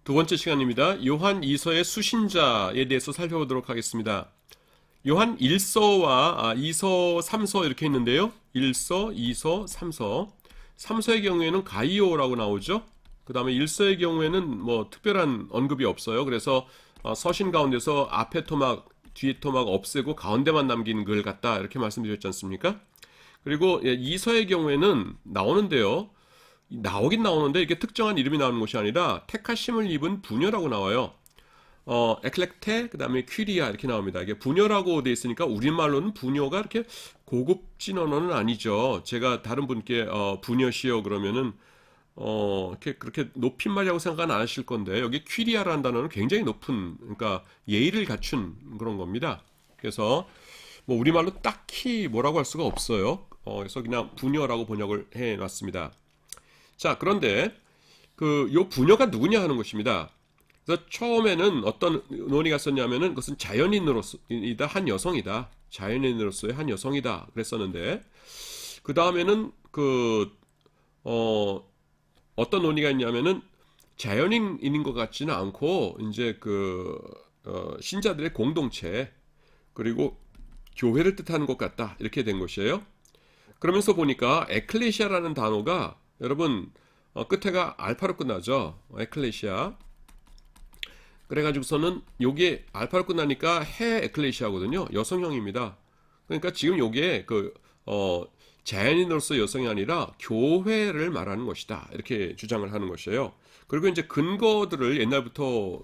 두 번째 시간입니다. 요한 2서의 수신자에 대해서 살펴보도록 하겠습니다. 요한 1서와 2서, 3서 이렇게 있는데요. 1서, 2서, 3서. 3서의 경우에는 가이오라고 나오죠. 그 다음에 1서의 경우에는 뭐 특별한 언급이 없어요. 그래서 서신 가운데서 앞에 토막, 뒤에 토막 없애고 가운데만 남긴 글 같다 이렇게 말씀드렸지 않습니까? 그리고 2서의 경우에는 나오는데요. 나오긴 나오는데 이게 특정한 이름이 나오는 것이 아니라 택하심을 입은 부녀라고 나와요. 에클렉테 그다음에 퀴리아 이렇게 나옵니다. 이게 부녀라고 돼 있으니까 우리말로는 부녀가 이렇게 고급진 언어는 아니죠. 제가 다른 분께 부녀시여 그러면은 이렇게 그렇게 높임말이라고 생각은 안 하실 건데 여기 퀴리아라는 단어는 굉장히 높은 그러니까 예의를 갖춘 그런 겁니다. 그래서 뭐 우리말로 딱히 뭐라고 할 수가 없어요. 그래서 그냥 부녀라고 번역을 해 놨습니다. 자, 그런데 요 부녀가 누구냐 하는 것입니다. 그래서 처음에는 어떤 논의가 있었냐면은 그것은 자연인으로서이다 한 여성이다. 자연인으로서의 한 여성이다. 그랬었는데 그 다음에는 어떤 논의가 있냐면은 자연인인 것 같지는 않고 이제 신자들의 공동체 그리고 교회를 뜻하는 것 같다. 이렇게 된 것이에요. 그러면서 보니까 에클레시아라는 단어가 여러분 끝에가 알파로 끝나죠. 에클레시아. 그래가지고서는 요게 알파로 끝나니까 해 에클레시아거든요. 여성형입니다. 그러니까 지금 요게 자연인으로서 여성이 아니라 교회를 말하는 것이다. 이렇게 주장을 하는 것이에요. 그리고 이제 근거들을 옛날부터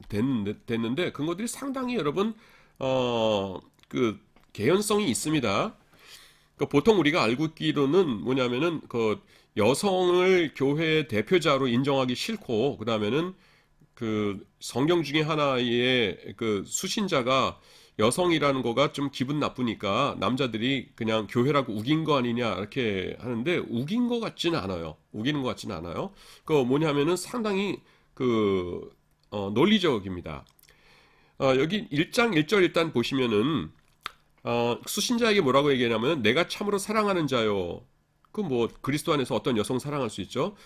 됐는데 근거들이 상당히 여러분 개연성이 있습니다. 보통 우리가 알고 있기로는 뭐냐면은 여성을 교회 대표자로 인정하기 싫고 그 다음에는 성경 중에 하나의 수신자가 여성이라는 거가 좀 기분 나쁘니까 남자들이 그냥 교회라고 우긴 거 아니냐 이렇게 하는데 우긴 거 같지는 않아요. 우기는 거 같지는 않아요. 뭐냐면은 상당히 논리적입니다. 여기 1장 1절 일단 보시면은 수신자에게 뭐라고 얘기하냐면 내가 참으로 사랑하는 자요. 그리스도 안에서 어떤 여성 사랑할 수 있죠.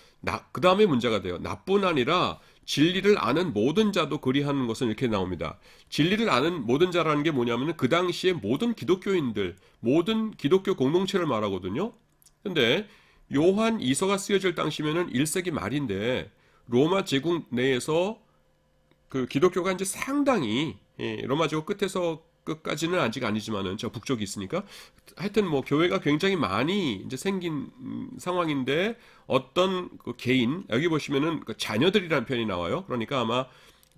그 다음에 문제가 돼요. 나뿐 아니라 진리를 아는 모든 자도 그리하는 것은 이렇게 나옵니다. 진리를 아는 모든 자라는 게 뭐냐면 그 당시에 모든 기독교인들, 모든 기독교 공동체를 말하거든요. 근데 요한 2서가 쓰여질 당시면은 1세기 말인데 로마 제국 내에서 기독교가 이제 상당히 로마 제국 끝에서 끝까지는 아직 아니지만은 저 북쪽이 있으니까 하여튼 뭐 교회가 굉장히 많이 이제 생긴 상황인데 어떤 개인 여기 보시면은 자녀들이라는 표현이 나와요. 그러니까 아마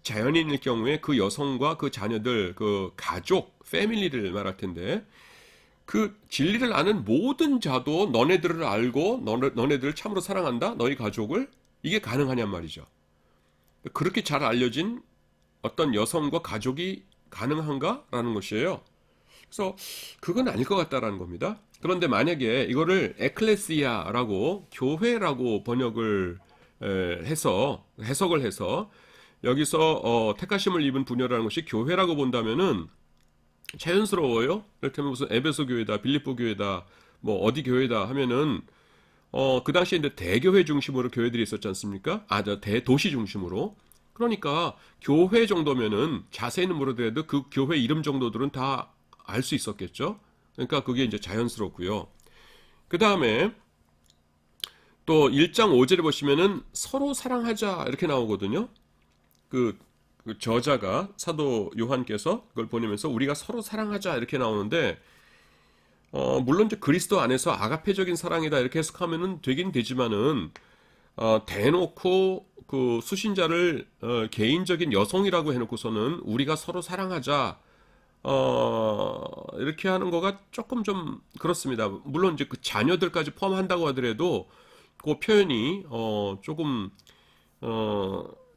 자연인일 경우에 그 여성과 그 자녀들 가족 패밀리를 말할 텐데 진리를 아는 모든 자도 너네들을 알고 너네들을 참으로 사랑한다. 너희 가족을 이게 가능하냔 말이죠. 그렇게 잘 알려진 어떤 여성과 가족이 가능한가라는 것이에요. 그래서 그건 아닐 것 같다라는 겁니다. 그런데 만약에 이거를 에클레시아라고 교회라고 번역을 해석을 해서 여기서 택하심을 입은 부녀라는 것이 교회라고 본다면은 자연스러워요. 이를테면 무슨 에베소 교회다, 빌립보 교회다, 뭐 어디 교회다 하면은 그 당시에 이제 대교회 중심으로 교회들이 있었지 않습니까? 대도시 중심으로. 그러니까 교회 정도면은 자세히는 모르더라도 그 교회 이름 정도들은 다 알 수 있었겠죠. 그러니까 그게 이제 자연스럽고요. 그 다음에 또 1장 5절에 보시면은 서로 사랑하자 이렇게 나오거든요. 저자가 사도 요한께서 그걸 보내면서 우리가 서로 사랑하자 이렇게 나오는데 물론 이제 그리스도 안에서 아가페적인 사랑이다 이렇게 해석하면은 되긴 되지만은 대놓고 수신자를 개인적인 여성이라고 해놓고서는 우리가 서로 사랑하자 이렇게 하는 거가 조금 좀 그렇습니다. 물론 이제 그 자녀들까지 포함한다고 하더라도 그 표현이 조금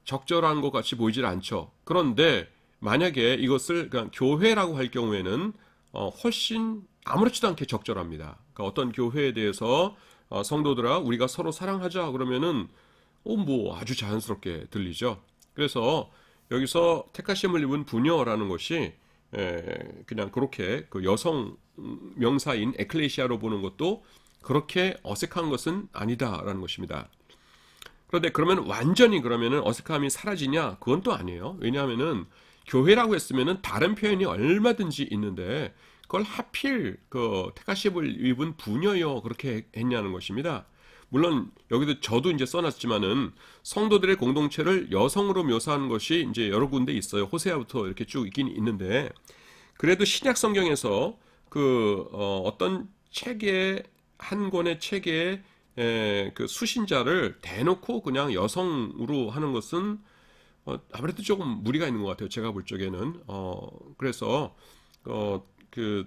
적절한 것 같이 보이질 않죠. 그런데 만약에 이것을 그냥 교회라고 할 경우에는 훨씬 아무렇지도 않게 적절합니다. 그러니까 어떤 교회에 대해서 성도들아 우리가 서로 사랑하자 그러면은 뭐 아주 자연스럽게 들리죠. 그래서 여기서 택하심을 입은 부녀라는 것이 그냥 그렇게 여성 명사인 에클레시아로 보는 것도 그렇게 어색한 것은 아니다라는 것입니다. 그런데 그러면 완전히 그러면은 어색함이 사라지냐? 그건 또 아니에요. 왜냐하면은 교회라고 했으면은 다른 표현이 얼마든지 있는데 그걸 하필 그 택하심을 입은 부녀여 그렇게 했냐는 것입니다. 물론 여기도 저도 이제 써놨지만은 성도들의 공동체를 여성으로 묘사하는 것이 이제 여러 군데 있어요. 호세아부터 이렇게 쭉 있긴 있는데 그래도 신약 성경에서 어떤 책에 한 권의 책에 그 수신자를 대놓고 그냥 여성으로 하는 것은 아무래도 조금 무리가 있는 것 같아요. 제가 볼 적에는 그래서 어, 그,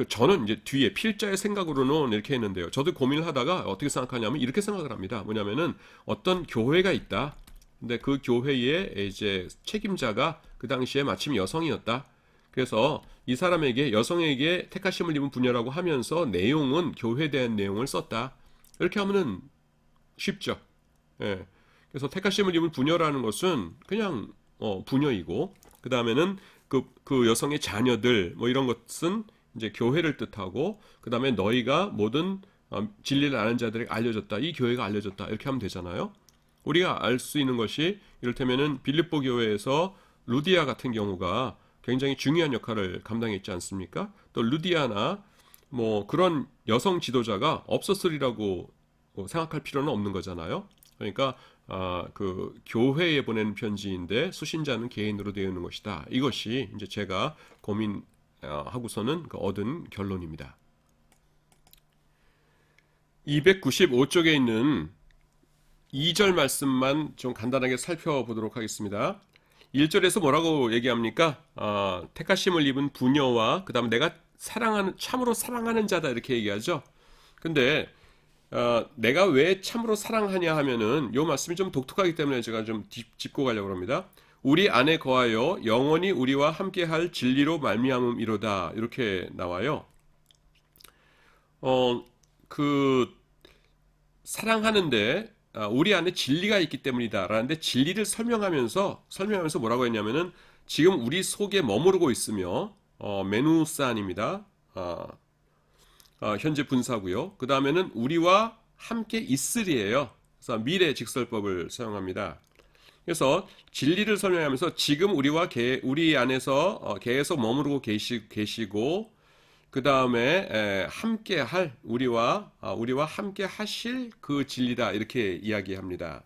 저는 이제 뒤에 필자의 생각으로는 이렇게 했는데요. 저도 고민을 하다가 어떻게 생각하냐면 이렇게 생각을 합니다. 뭐냐면은 어떤 교회가 있다. 근데 그 교회의 이제 책임자가 그 당시에 마침 여성이었다. 그래서 이 사람에게 여성에게 택하심을 입은 부녀라고 하면서 내용은 교회에 대한 내용을 썼다. 이렇게 하면은 쉽죠. 예. 그래서 택하심을 입은 부녀라는 것은 그냥 부녀이고 그 다음에는 그 여성의 자녀들 뭐 이런 것은 이제 교회를 뜻하고 그 다음에 너희가 모든 진리를 아는 자들에게 알려졌다. 이 교회가 알려졌다. 이렇게 하면 되잖아요. 우리가 알 수 있는 것이 이를테면은 빌립보 교회에서 루디아 같은 경우가 굉장히 중요한 역할을 감당했지 않습니까? 또 루디아나 뭐 그런 여성 지도자가 없었으리라고 생각할 필요는 없는 거잖아요. 그러니까 그 교회에 보내는 편지인데 수신자는 개인으로 되어 있는 것이다. 이것이 이제 제가 고민하고서는 얻은 결론입니다. 295쪽에 있는 2절 말씀만 좀 간단하게 살펴보도록 하겠습니다. 1절에서 뭐라고 얘기합니까? 택하심을 입은 부녀와 그 다음에 내가 참으로 사랑하는 자다 이렇게 얘기하죠. 근데 내가 왜 참으로 사랑하냐 하면은 요 말씀이 좀 독특하기 때문에 제가 좀 짚고 가려고 합니다. 우리 안에 거하여 영원히 우리와 함께할 진리로 말미암음이로다 이렇게 나와요. 그 사랑하는데 우리 안에 진리가 있기 때문이다 라는데 진리를 설명하면서 뭐라고 했냐면은 지금 우리 속에 머무르고 있으며 메누산입니다. 현재 분사고요. 그 다음에는 우리와 함께 있으리예요. 그래서 미래 직설법을 사용합니다. 그래서 진리를 설명하면서 지금 우리 안에서 계속 머무르고 계시고 그 다음에 함께 할 우리와 함께 하실 그 진리다 이렇게 이야기합니다.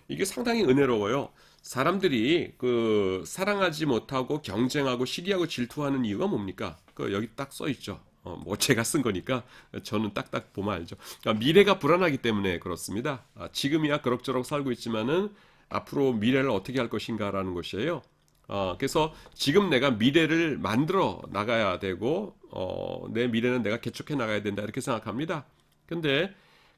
이게 상당히 은혜로워요. 사람들이 그 사랑하지 못하고 경쟁하고 시기하고 질투하는 이유가 뭡니까? 여기 딱 써 있죠. 뭐 제가 쓴 거니까 저는 딱딱 보면 알죠. 그러니까 미래가 불안하기 때문에 그렇습니다. 지금이야 그럭저럭 살고 있지만은 앞으로 미래를 어떻게 할 것인가라는 것이에요. 그래서 지금 내가 미래를 만들어 나가야 되고 내 미래는 내가 개척해 나가야 된다 이렇게 생각합니다. 근데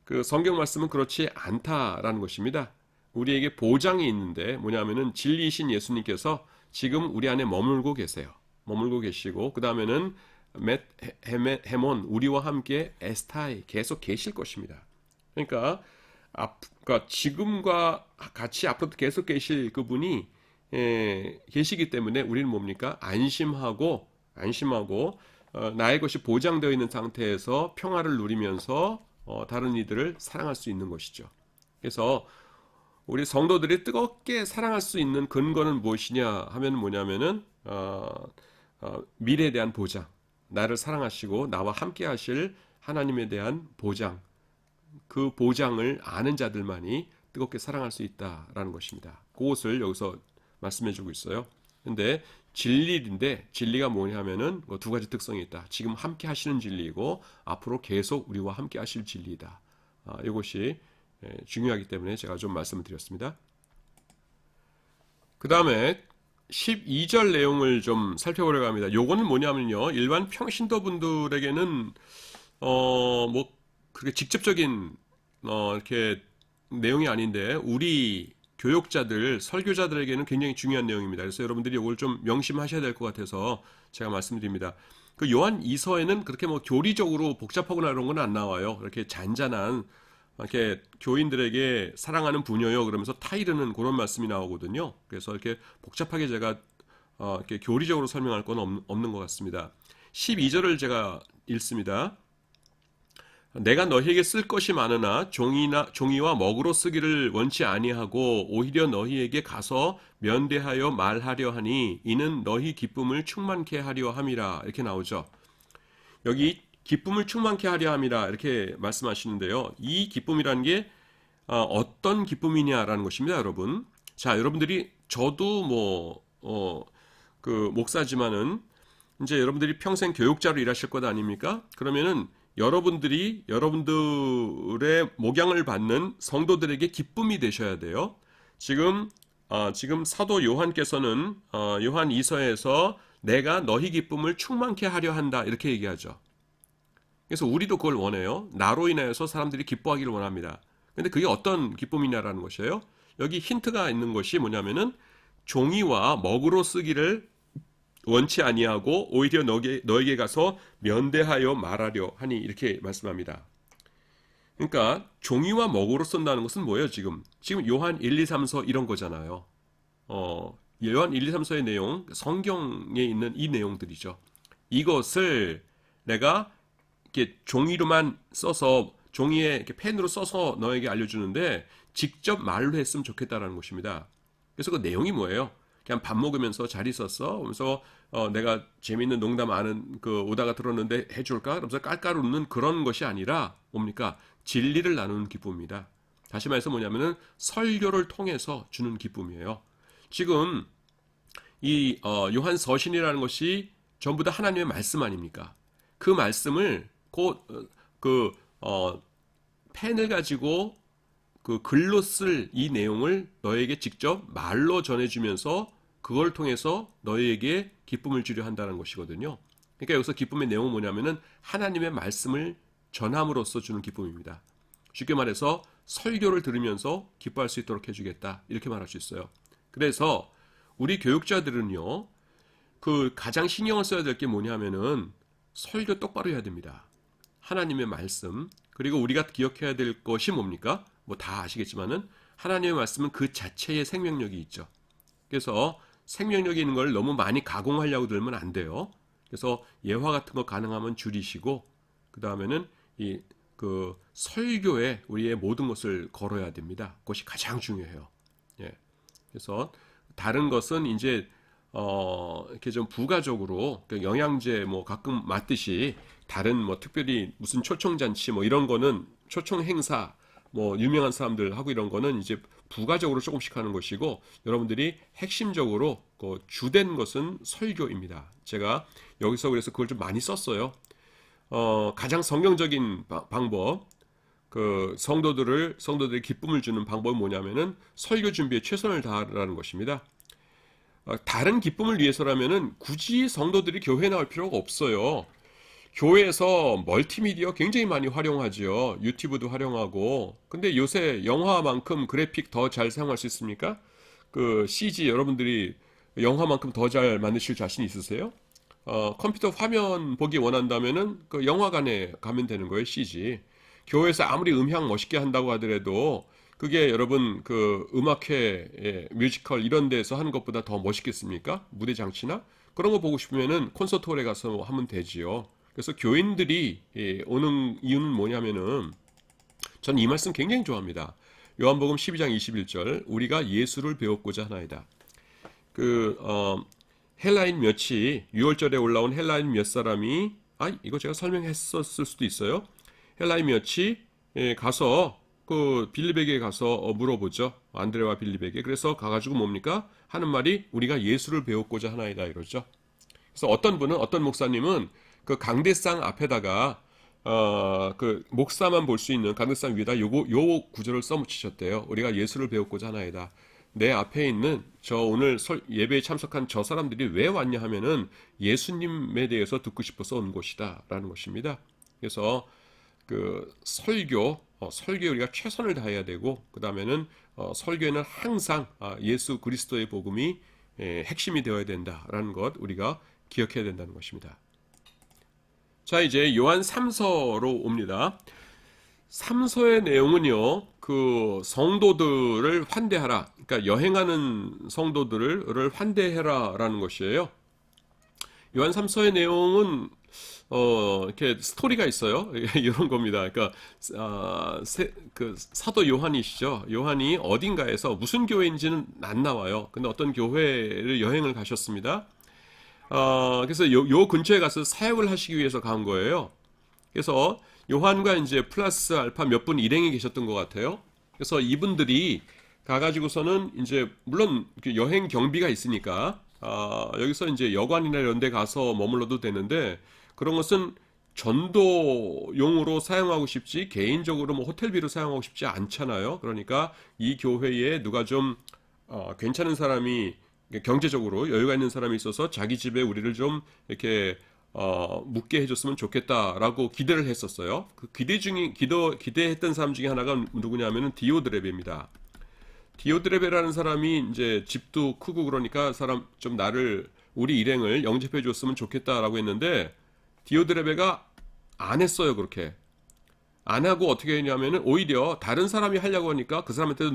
그 성경 말씀은 그렇지 않다라는 것입니다. 우리에게 보장이 있는데 뭐냐면은 진리이신 예수님께서 지금 우리 안에 머물고 계세요. 머물고 계시고 그 다음에는 헤몬 우리와 함께 에스타이 계속 계실 것입니다. 그러니까 지금과 같이 앞으로도 계속 계실 그분이 계시기 때문에 우리는 뭡니까? 안심하고 나의 것이 보장되어 있는 상태에서 평화를 누리면서 다른 이들을 사랑할 수 있는 것이죠. 그래서 우리 성도들이 뜨겁게 사랑할 수 있는 근거는 무엇이냐 하면 뭐냐면은 미래에 대한 보장, 나를 사랑하시고 나와 함께 하실 하나님에 대한 보장, 그 보장을 아는 자들만이 뜨겁게 사랑할 수 있다라는 것입니다. 그것을 여기서 말씀해주고 있어요. 근데 진리인데 진리가 뭐냐면은 두 가지 특성이 있다. 지금 함께 하시는 진리이고 앞으로 계속 우리와 함께 하실 진리이다. 이것이 중요하기 때문에 제가 좀 말씀을 드렸습니다. 그 다음에 12절 내용을 좀 살펴보려고 합니다. 요거는 뭐냐면요. 일반 평신도분들에게는 뭐 그렇게 직접적인 이렇게 내용이 아닌데 우리 교육자들, 설교자들에게는 굉장히 중요한 내용입니다. 그래서 여러분들이 이걸 좀 명심하셔야 될 것 같아서 제가 말씀드립니다. 그 요한 2서에는 그렇게 뭐 교리적으로 복잡하거나 이런 건 안 나와요. 이렇게 잔잔한 이렇게 교인들에게 사랑하는 부녀요 그러면서 타이르는 그런 말씀이 나오거든요. 그래서 이렇게 복잡하게 제가 이렇게 교리적으로 설명할 건 없는 것 같습니다. 12절을 제가 읽습니다. 내가 너희에게 쓸 것이 많으나 종이와 먹으로 쓰기를 원치 아니하고 오히려 너희에게 가서 면대하여 말하려 하니 이는 너희 기쁨을 충만케 하려 함이라. 이렇게 나오죠. 여기 기쁨을 충만케 하려 함이라 이렇게 말씀하시는데요. 이 기쁨이라는 게 어떤 기쁨이냐라는 것입니다, 여러분. 자, 여러분들이 저도 그 목사지만은 이제 여러분들이 평생 교육자로 일하실 것 아닙니까? 그러면은 여러분들의 목양을 받는 성도들에게 기쁨이 되셔야 돼요. 지금 사도 요한께서는 요한 2서에서 내가 너희 기쁨을 충만케 하려 한다 이렇게 얘기하죠. 그래서 우리도 그걸 원해요. 나로 인하여서 사람들이 기뻐하기를 원합니다. 근데 그게 어떤 기쁨이냐라는 것이에요. 여기 힌트가 있는 것이 뭐냐면은 종이와 먹으로 쓰기를 원치 아니하고 오히려 너에게 가서 면대하여 말하려 하니 이렇게 말씀합니다. 그러니까 종이와 먹으로 쓴다는 것은 뭐예요? 지금 요한 1, 2, 3서 이런 거잖아요. 요한 1, 2, 3서의 내용, 성경에 있는 이 내용들이죠. 이것을 내가 이렇게 종이로만 써서 종이에 이렇게 펜으로 써서 너에게 알려주는데 직접 말로 했으면 좋겠다라는 것입니다. 그래서 그 내용이 뭐예요? 그냥 밥 먹으면서 잘 있었어? 그러면서 내가 재밌는 농담 아는 오다가 들었는데 해줄까? 그러면서 깔깔 웃는 그런 것이 아니라 뭡니까? 진리를 나누는 기쁨입니다. 다시 말해서 뭐냐면은 설교를 통해서 주는 기쁨이에요. 지금 이 요한 서신이라는 것이 전부 다 하나님의 말씀 아닙니까? 그 말씀을 펜을 가지고 그 글로 쓸 이 내용을 너에게 직접 말로 전해주면서 그걸 통해서 너희에게 기쁨을 주려 한다는 것이거든요. 그러니까 여기서 기쁨의 내용은 뭐냐면은 하나님의 말씀을 전함으로써 주는 기쁨입니다. 쉽게 말해서 설교를 들으면서 기뻐할 수 있도록 해주겠다 이렇게 말할 수 있어요. 그래서 우리 교육자들은요, 그 가장 신경을 써야 될 게 뭐냐면은 설교 똑바로 해야 됩니다. 하나님의 말씀, 그리고 우리가 기억해야 될 것이 뭡니까? 뭐 다 아시겠지만은 하나님의 말씀은 그 자체의 생명력이 있죠. 그래서 생명력이 있는 걸 너무 많이 가공하려고 들면 안 돼요. 그래서 예화 같은 거 가능하면 줄이시고 그 다음에는 그 설교에 우리의 모든 것을 걸어야 됩니다. 그것이 가장 중요해요. 예. 그래서 다른 것은 이제 이렇게 좀 부가적으로 영양제 뭐 가끔 맞듯이 다른 뭐 특별히 무슨 초청잔치 뭐 이런 거는 초청 행사 뭐 유명한 사람들 하고 이런 거는 이제 부가적으로 조금씩 하는 것이고 여러분들이 핵심적으로 그 주된 것은 설교입니다. 제가 여기서 그래서 그걸 좀 많이 썼어요. 가장 성경적인 방법, 그 성도들의 기쁨을 주는 방법은 뭐냐면은 설교 준비에 최선을 다하라는 것입니다. 다른 기쁨을 위해서라면은 굳이 성도들이 교회에 나올 필요가 없어요. 교회에서 멀티미디어 굉장히 많이 활용하죠. 유튜브도 활용하고. 근데 요새 영화만큼 그래픽 더 잘 사용할 수 있습니까? 그 CG 여러분들이 영화만큼 더 잘 만드실 자신 있으세요? 컴퓨터 화면 보기 원한다면은 그 영화관에 가면 되는 거예요, CG. 교회에서 아무리 음향 멋있게 한다고 하더라도 그게 여러분 그 음악회, 뮤지컬 이런 데서 하는 것보다 더 멋있겠습니까? 무대 장치나? 그런 거 보고 싶으면은 콘서트홀에 가서 하면 되지요. 그래서 교인들이 오는 이유는 뭐냐면은 저는 이 말씀 굉장히 좋아합니다. 요한복음 12장 21절 우리가 예수를 배웠고자 하나이다. 헬라인 몇이 6월절에 올라온 헬라인 몇 사람이 이거 제가 설명했었을 수도 있어요. 헬라인 몇이 가서 그 빌립에게 가서 물어보죠. 안드레와 빌립에게. 그래서 가가지고 뭡니까? 하는 말이 우리가 예수를 배웠고자 하나이다 이러죠. 그래서 어떤 목사님은 그 강대상 앞에다가 그 목사만 볼 수 있는 강대상 위에다 요 구절을 써붙이셨대요. 우리가 예수를 배웠고자 하나이다. 내 앞에 있는 저 오늘 예배에 참석한 저 사람들이 왜 왔냐 하면은 예수님에 대해서 듣고 싶어서 온 것이다 라는 것입니다. 그래서 그 설교에 우리가 최선을 다해야 되고 그 다음에는 설교에는 항상 예수 그리스도의 복음이 핵심이 되어야 된다라는 것 우리가 기억해야 된다는 것입니다. 자, 이제 요한 3서로 옵니다. 3서의 내용은요, 그 성도들을 환대하라. 그러니까 여행하는 성도들을 환대해라 라는 것이에요. 요한 3서의 내용은 이렇게 스토리가 있어요. 이런 겁니다. 그러니까 그 사도 요한이시죠. 요한이 어딘가에서 무슨 교회인지는 안 나와요. 근데 어떤 교회를 여행을 가셨습니다. 그래서 요 근처에 가서 사역을 하시기 위해서 간 거예요. 그래서 요한과 이제 플러스 알파 몇 분 일행이 계셨던 것 같아요. 그래서 이분들이 가가지고서는 이제 물론 여행 경비가 있으니까 여기서 이제 여관이나 이런 데 가서 머물러도 되는데 그런 것은 전도용으로 사용하고 싶지 개인적으로 뭐 호텔비로 사용하고 싶지 않잖아요. 그러니까 이 교회에 누가 좀 괜찮은 사람이 경제적으로 여유가 있는 사람이 있어서 자기 집에 우리를 좀 이렇게 묵게 해줬으면 좋겠다라고 기대를 했었어요. 그 기대했던 사람 중에 하나가 누구냐면은 디오드레베입니다. 디오드레베라는 사람이 이제 집도 크고 그러니까 사람 좀 나를 우리 일행을 영접해 줬으면 좋겠다라고 했는데 디오드레베가 안 했어요. 그렇게 안 하고 어떻게 했냐면은 오히려 다른 사람이 하려고 하니까 그 사람한테도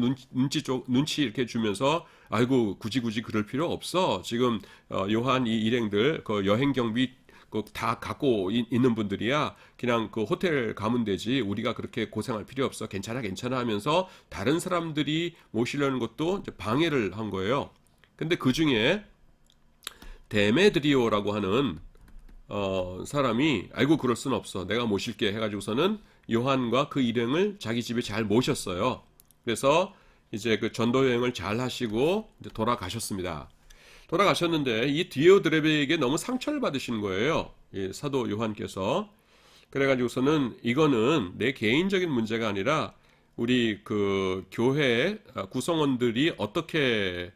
눈치 이렇게 주면서 아이고 굳이 그럴 필요 없어. 지금 요한 이 일행들 그 여행 경비 다 갖고 있는 분들이야. 그냥 그 호텔 가면 되지. 우리가 그렇게 고생할 필요 없어. 괜찮아 하면서 다른 사람들이 모시려는 것도 이제 방해를 한 거예요. 근데 그 중에 데메드리오라고 하는 사람이 아이고 그럴 순 없어. 내가 모실게 해가지고서는 요한과 그 일행을 자기 집에 잘 모셨어요. 그래서 이제 그 전도 여행을 잘 하시고 이제 돌아가셨습니다. 돌아가셨는데 이 디오드레베에게 너무 상처를 받으신 거예요. 이 사도 요한께서. 그래가지고서는 이거는 내 개인적인 문제가 아니라 우리 그 교회 구성원들이 어떻게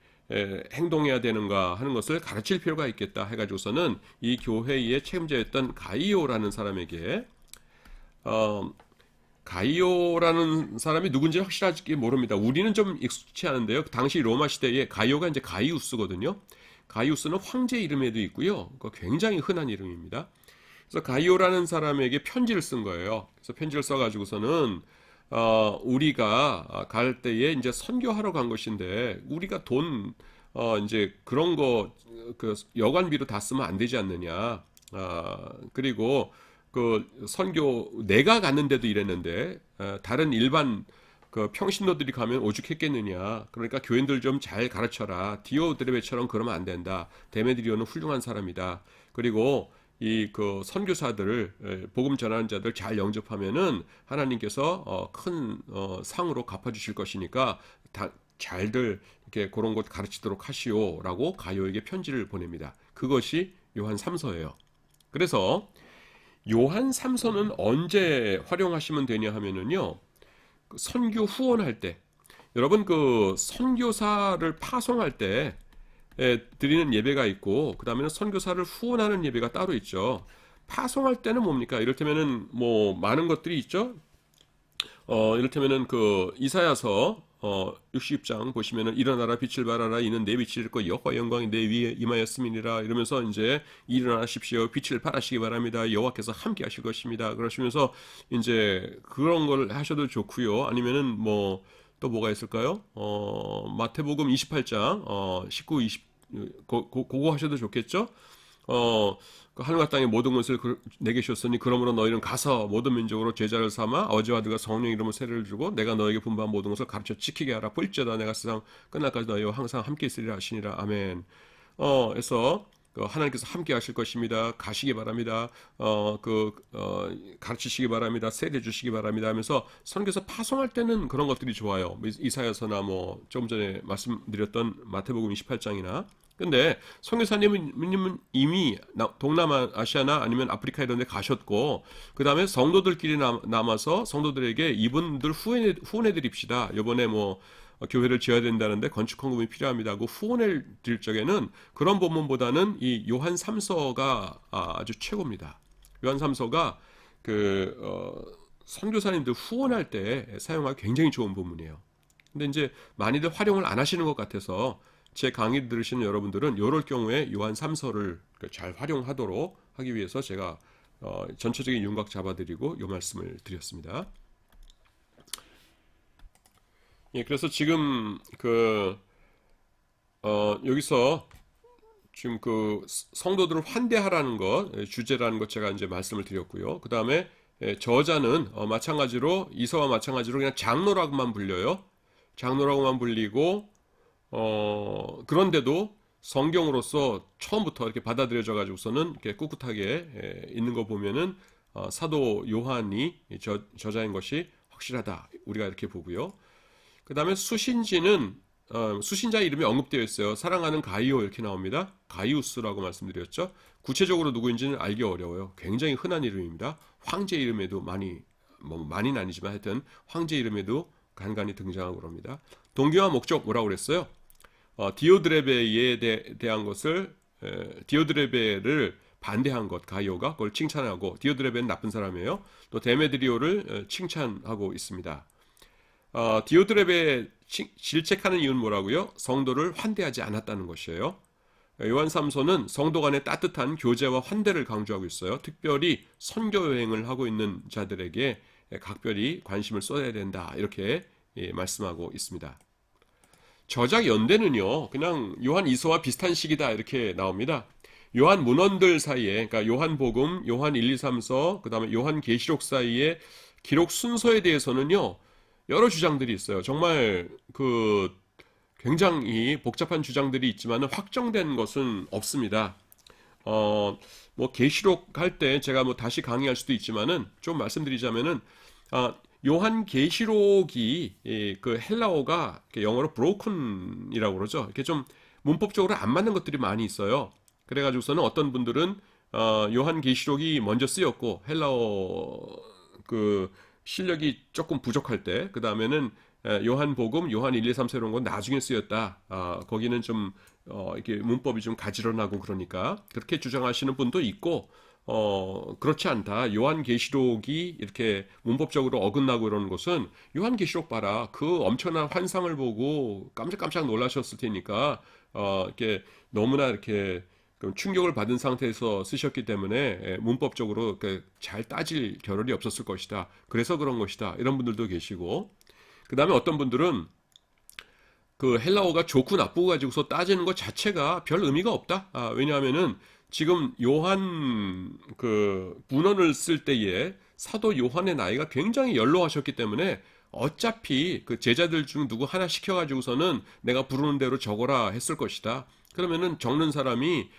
행동해야 되는가 하는 것을 가르칠 필요가 있겠다 해가지고서는 이 교회의 책임자였던 가이오라는 사람에게 가이오라는 사람이 누군지 확실하게 모릅니다. 우리는 좀 익숙치 않은데요. 당시 로마 시대에 가이오가 이제 가이우스거든요. 가이우스는 황제 이름에도 있고요. 굉장히 흔한 이름입니다. 그래서 가이오라는 사람에게 편지를 쓴 거예요. 그래서 편지를 써가지고서는 우리가 갈 때에 이제 선교하러 간 것인데 우리가 돈 이제 그런 거 그 여관비로 다 쓰면 안 되지 않느냐. 그리고 그 선교 내가 갔는데도 이랬는데 다른 일반 그 평신도들이 가면 오죽했겠느냐. 그러니까 교인들 좀 잘 가르쳐라. 디오드레베처럼 그러면 안 된다. 데메드리오는 훌륭한 사람이다. 그리고 이 그 선교사들을 복음 전하는 자들 잘 영접하면은 하나님께서 큰 상으로 갚아주실 것이니까 잘들 이렇게 그런 것 가르치도록 하시오라고 가요에게 편지를 보냅니다. 그것이 요한 3서예요. 그래서 요한 3서는 언제 활용하시면 되냐 하면은요. 선교 후원할 때 여러분 그 선교사를 파송할 때 드리는 예배가 있고 그 다음에는 선교사를 후원하는 예배가 따로 있죠. 파송할 때는 뭡니까? 이를테면은 뭐 많은 것들이 있죠. 이를테면은 그 이사야서 60장 보시면은 일어나라 빛을 발하라 이는 내 빛이 있고 여호와 영광이 내 위에 임하였음이니라 이러면서 이제 일어나십시오 빛을 발하시기 바랍니다 여호와께서 함께 하실 것입니다 그러시면서 이제 그런 걸 하셔도 좋고요 아니면은 뭐 또 뭐가 있을까요? 마태복음 28장 19, 20 그거 하셔도 좋겠죠? 그 하늘과 땅의 모든 것을 내게 주셨으니 그러므로 너희는 가서 모든 민족으로 제자를 삼아 아버지와 아들과 성령 이름으로 세례를 주고 내가 너에게 분부한 모든 것을 가르쳐 지키게 하라. 볼지어다 내가 세상 끝날까지 너희와 항상 함께 있으리라 하시니라. 아멘. 그래서 하나님께서 함께 하실 것입니다. 가시기 바랍니다. 가르치시기 바랍니다. 세례 주시기 바랍니다. 하면서 선교사 파송할 때는 그런 것들이 좋아요. 이사야서나 뭐 조금 전에 말씀드렸던 마태복음 28장이나 근데 선교사님은 이미 동남아 아시아나 아니면 아프리카 이런 데 가셨고 그 다음에 성도들끼리 남아서 성도들에게 이분들 후원해 드립시다. 이번에 뭐 교회를 지어야 된다는데 건축 헌금이 필요합니다 하고 후원해 드릴 적에는 그런 본문보다는 이 요한 3서가 아주 최고입니다. 요한 3서가 선교사님들 후원할 때 사용하기 굉장히 좋은 본문이에요. 근데 이제 많이들 활용을 안 하시는 것 같아서 제 강의 들으시는 여러분들은 이럴 경우에 요한 3서를 잘 활용하도록 하기 위해서 제가 전체적인 윤곽 잡아드리고 이 말씀을 드렸습니다. 예, 그래서 지금 여기서 지금 그 성도들을 환대하라는 것, 주제라는 것 제가 이제 말씀을 드렸고요. 그 다음에 저자는 마찬가지로 이서와 마찬가지로 그냥 장로라고만 불려요. 장로라고만 불리고 그런데도 성경으로서 처음부터 이렇게 받아들여져 가지고서는 이렇게 꿋꿋하게 있는 거 보면은 사도 요한이 저자인 것이 확실하다. 우리가 이렇게 보고요. 그 다음에 수신지는 수신자 이름이 언급되어 있어요. 사랑하는 가이오 이렇게 나옵니다. 가이우스라고 말씀드렸죠. 구체적으로 누구인지는 알기 어려워요. 굉장히 흔한 이름입니다. 황제 이름에도 많이는 아니지만 하여튼 황제 이름에도 간간히 등장하고 그럽니다. 동기와 목적 뭐라고 그랬어요? 디오드레베에 대한 것을 디오드레베를 반대한 것 가이오가 그걸 칭찬하고 디오드레베는 나쁜 사람이에요. 또 데메드리오를 칭찬하고 있습니다. 디오드레베 질책하는 이유는 뭐라고요? 성도를 환대하지 않았다는 것이에요. 요한 3서는 성도 간의 따뜻한 교제와 환대를 강조하고 있어요. 특별히 선교 여행을 하고 있는 자들에게 각별히 관심을 쏟아야 된다. 이렇게 말씀하고 있습니다. 저작 연대는요, 그냥 요한 2서와 비슷한 시기다. 이렇게 나옵니다. 요한 문헌들 사이에, 그러니까 요한 복음, 요한 1, 2, 3서, 그 다음에 요한 계시록 사이에 기록 순서에 대해서는요, 여러 주장들이 있어요. 정말 굉장히 복잡한 주장들이 있지만 확정된 것은 없습니다. 뭐 계시록 할 때 제가 뭐 다시 강의할 수도 있지만은 좀 말씀드리자면은 요한 계시록이 그 헬라어가 영어로 broken이라고 그러죠. 이렇게 좀 문법적으로 안 맞는 것들이 많이 있어요. 그래가지고서는 어떤 분들은 요한 계시록이 먼저 쓰였고 헬라어 그 실력이 조금 부족할 때, 그 다음에는 요한복음, 요한 1, 2, 3, 이런 건 나중에 쓰였다. 거기는 좀 이렇게 문법이 좀 가지런하고 그러니까 그렇게 주장하시는 분도 있고, 그렇지 않다. 요한계시록이 이렇게 문법적으로 어긋나고 이러는 것은 요한계시록 봐라. 그 엄청난 환상을 보고 깜짝깜짝 놀라셨을 테니까 이렇게 너무나 이렇게 충격을 받은 상태에서 쓰셨기 때문에 문법적으로 잘 따질 겨를이 없었을 것이다. 그래서 그런 것이다. 이런 분들도 계시고, 그 다음에 어떤 분들은 그 헬라어가 좋고 나쁘고 가지고서 따지는 것 자체가 별 의미가 없다. 왜냐하면은 지금 요한 그 문헌을 쓸 때에 사도 요한의 나이가 굉장히 연로하셨기 때문에 어차피 그 제자들 중 누구 하나 시켜가지고서는 내가 부르는 대로 적어라 했을 것이다. 그러면은 적는 사람이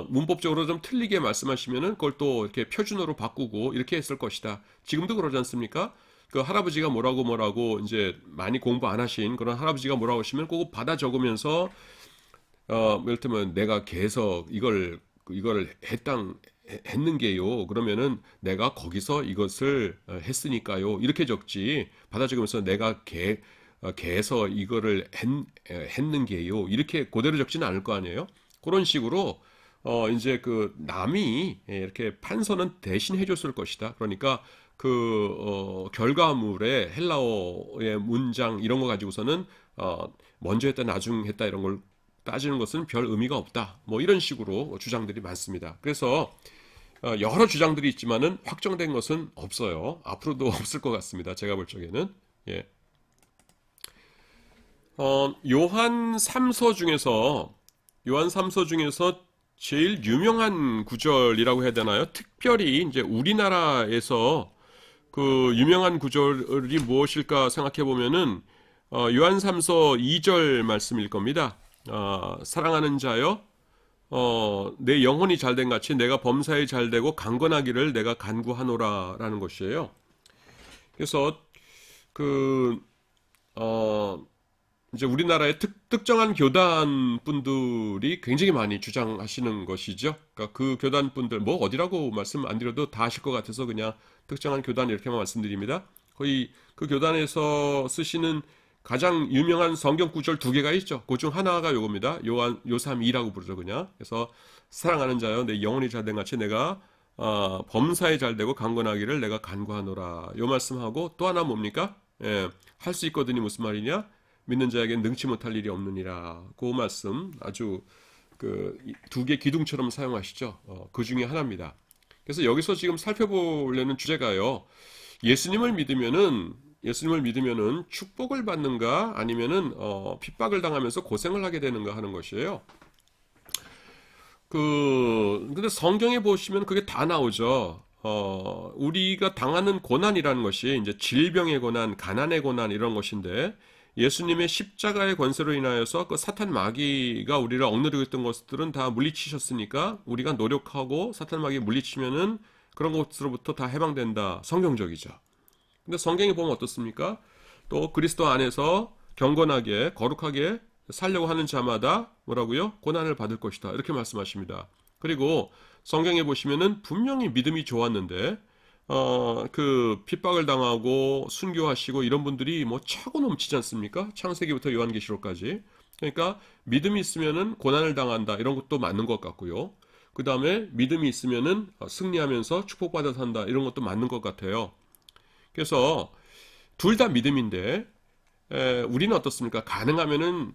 문법적으로 좀 틀리게 말씀하시면은 그걸 또 이렇게 표준어로 바꾸고 이렇게 했을 것이다. 지금도 그러지 않습니까? 그 할아버지가 뭐라고 이제 많이 공부 안 하신 그런 할아버지가 뭐라고 하시면 그거 받아 적으면서 예를 들면 내가 개서 이걸 했는 게요. 그러면은 내가 거기서 이것을 했으니까요. 이렇게 적지. 받아 적으면서 내가 개서 이거를 했는 게요. 이렇게 그대로 적지는 않을 거 아니에요. 그런 식으로 이제 그 남이 이렇게 판서는 대신 해줬을 것이다. 그러니까 결과물의 헬라어의 문장 이런 거 가지고서는 먼저 했다 나중 했다 이런 걸 따지는 것은 별 의미가 없다. 뭐 이런 식으로 주장들이 많습니다. 그래서 여러 주장들이 있지만은 확정된 것은 없어요. 앞으로도 없을 것 같습니다. 제가 볼 적에는. 예. 요한 3서 중에서 제일 유명한 구절이라고 해야 되나요? 특별히 이제 우리나라에서 그 유명한 구절이 무엇일까 생각해 보면은 요한 3서 2절 말씀일 겁니다. 사랑하는 자여, 내 영혼이 잘된 같이 내가 범사에 잘되고 강건하기를 내가 간구하노라라는 것이에요. 그래서 이제 우리나라의 특정한 교단 분들이 굉장히 많이 주장하시는 것이죠. 그러니까 그 교단 분들 뭐 어디라고 말씀 안 드려도 다 아실 것 같아서 그냥 특정한 교단 이렇게만 말씀드립니다. 거의 그 교단에서 쓰시는 가장 유명한 성경 구절 두 개가 있죠. 그 중 하나가 요겁니다. 요삼이라고 부르죠, 그냥. 그래서 사랑하는 자여, 내 영혼이 잘된 같이 내가 범사에 잘되고 강건하기를 내가 간구하노라. 요 말씀하고 또 하나 뭡니까? 할 수 있거든이 무슨 말이냐? 믿는 자에겐 능치 못할 일이 없느니라. 그 말씀 아주 두 개 기둥처럼 사용하시죠. 그 중에 하나입니다. 그래서 여기서 지금 살펴보려는 주제가요. 예수님을 믿으면은 축복을 받는가 아니면은 핍박을 당하면서 고생을 하게 되는가 하는 것이에요. 근데 성경에 보시면 그게 다 나오죠. 우리가 당하는 고난이라는 것이 이제 질병의 고난, 가난의 고난 이런 것인데 예수님의 십자가의 권세로 인하여서 그 사탄 마귀가 우리를 억누르고 있던 것들은 다 물리치셨으니까 우리가 노력하고 사탄 마귀 물리치면은 그런 것으로부터 다 해방된다. 성경적이죠. 근데 성경에 보면 어떻습니까? 또 그리스도 안에서 경건하게 거룩하게 살려고 하는 자마다 뭐라고요? 고난을 받을 것이다. 이렇게 말씀하십니다. 그리고 성경에 보시면은 분명히 믿음이 좋았는데 그 핍박을 당하고 순교하시고 이런 분들이 뭐 차고 넘치지 않습니까? 창세기부터 요한계시록까지. 그러니까 믿음이 있으면은 고난을 당한다. 이런 것도 맞는 것 같고요. 그 다음에 믿음이 있으면은 승리하면서 축복받아 산다. 이런 것도 맞는 것 같아요. 그래서 둘 다 믿음인데 우리는 어떻습니까? 가능하면은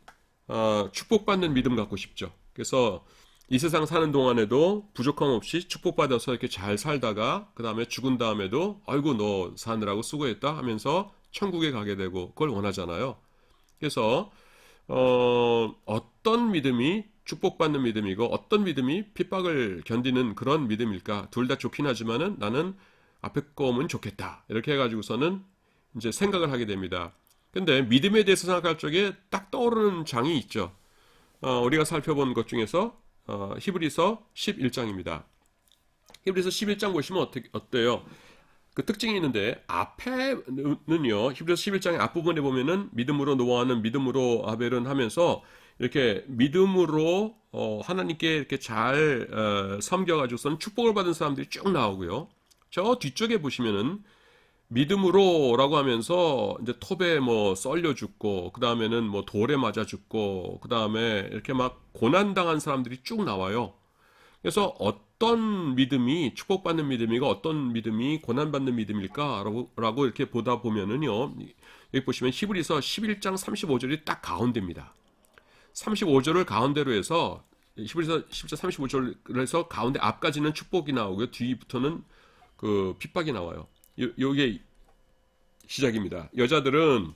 축복받는 믿음 갖고 싶죠. 그래서 이 세상 사는 동안에도 부족함 없이 축복받아서 이렇게 잘 살다가 그 다음에 죽은 다음에도 아이고 너 사느라고 수고했다 하면서 천국에 가게 되고 그걸 원하잖아요. 그래서 어떤 믿음이 축복받는 믿음이고 어떤 믿음이 핍박을 견디는 그런 믿음일까? 둘 다 좋긴 하지만은 나는 앞에 거면 좋겠다. 이렇게 해가지고서는 이제 생각을 하게 됩니다. 근데 믿음에 대해서 생각할 적에 딱 떠오르는 장이 있죠. 우리가 살펴본 것 중에서 히브리서 11장입니다. 히브리서 11장 보시면 어때요? 그 특징이 있는데 앞에는요. 히브리서 11장의 앞부분에 보면은 믿음으로 노아는 믿음으로 아벨은 하면서 이렇게 믿음으로 하나님께 이렇게 잘 섬겨가지고서는 축복을 받은 사람들이 쭉 나오고요. 저 뒤쪽에 보시면은 믿음으로라고 하면서 이제 톱에 뭐 썰려 죽고 그 다음에는 뭐 돌에 맞아 죽고 그 다음에 이렇게 막 고난 당한 사람들이 쭉 나와요. 그래서 어떤 믿음이 축복받는 믿음이고 어떤 믿음이 고난받는 믿음일까라고 이렇게 보다 보면은요. 여기 보시면 히브리서 11장 35절이 딱 가운데입니다. 35절을 가운데로 해서 히브리서 10장 35절을 해서 가운데 앞까지는 축복이 나오고요. 뒤부터는 그 핍박이 나와요. 요게 시작입니다. 여자들은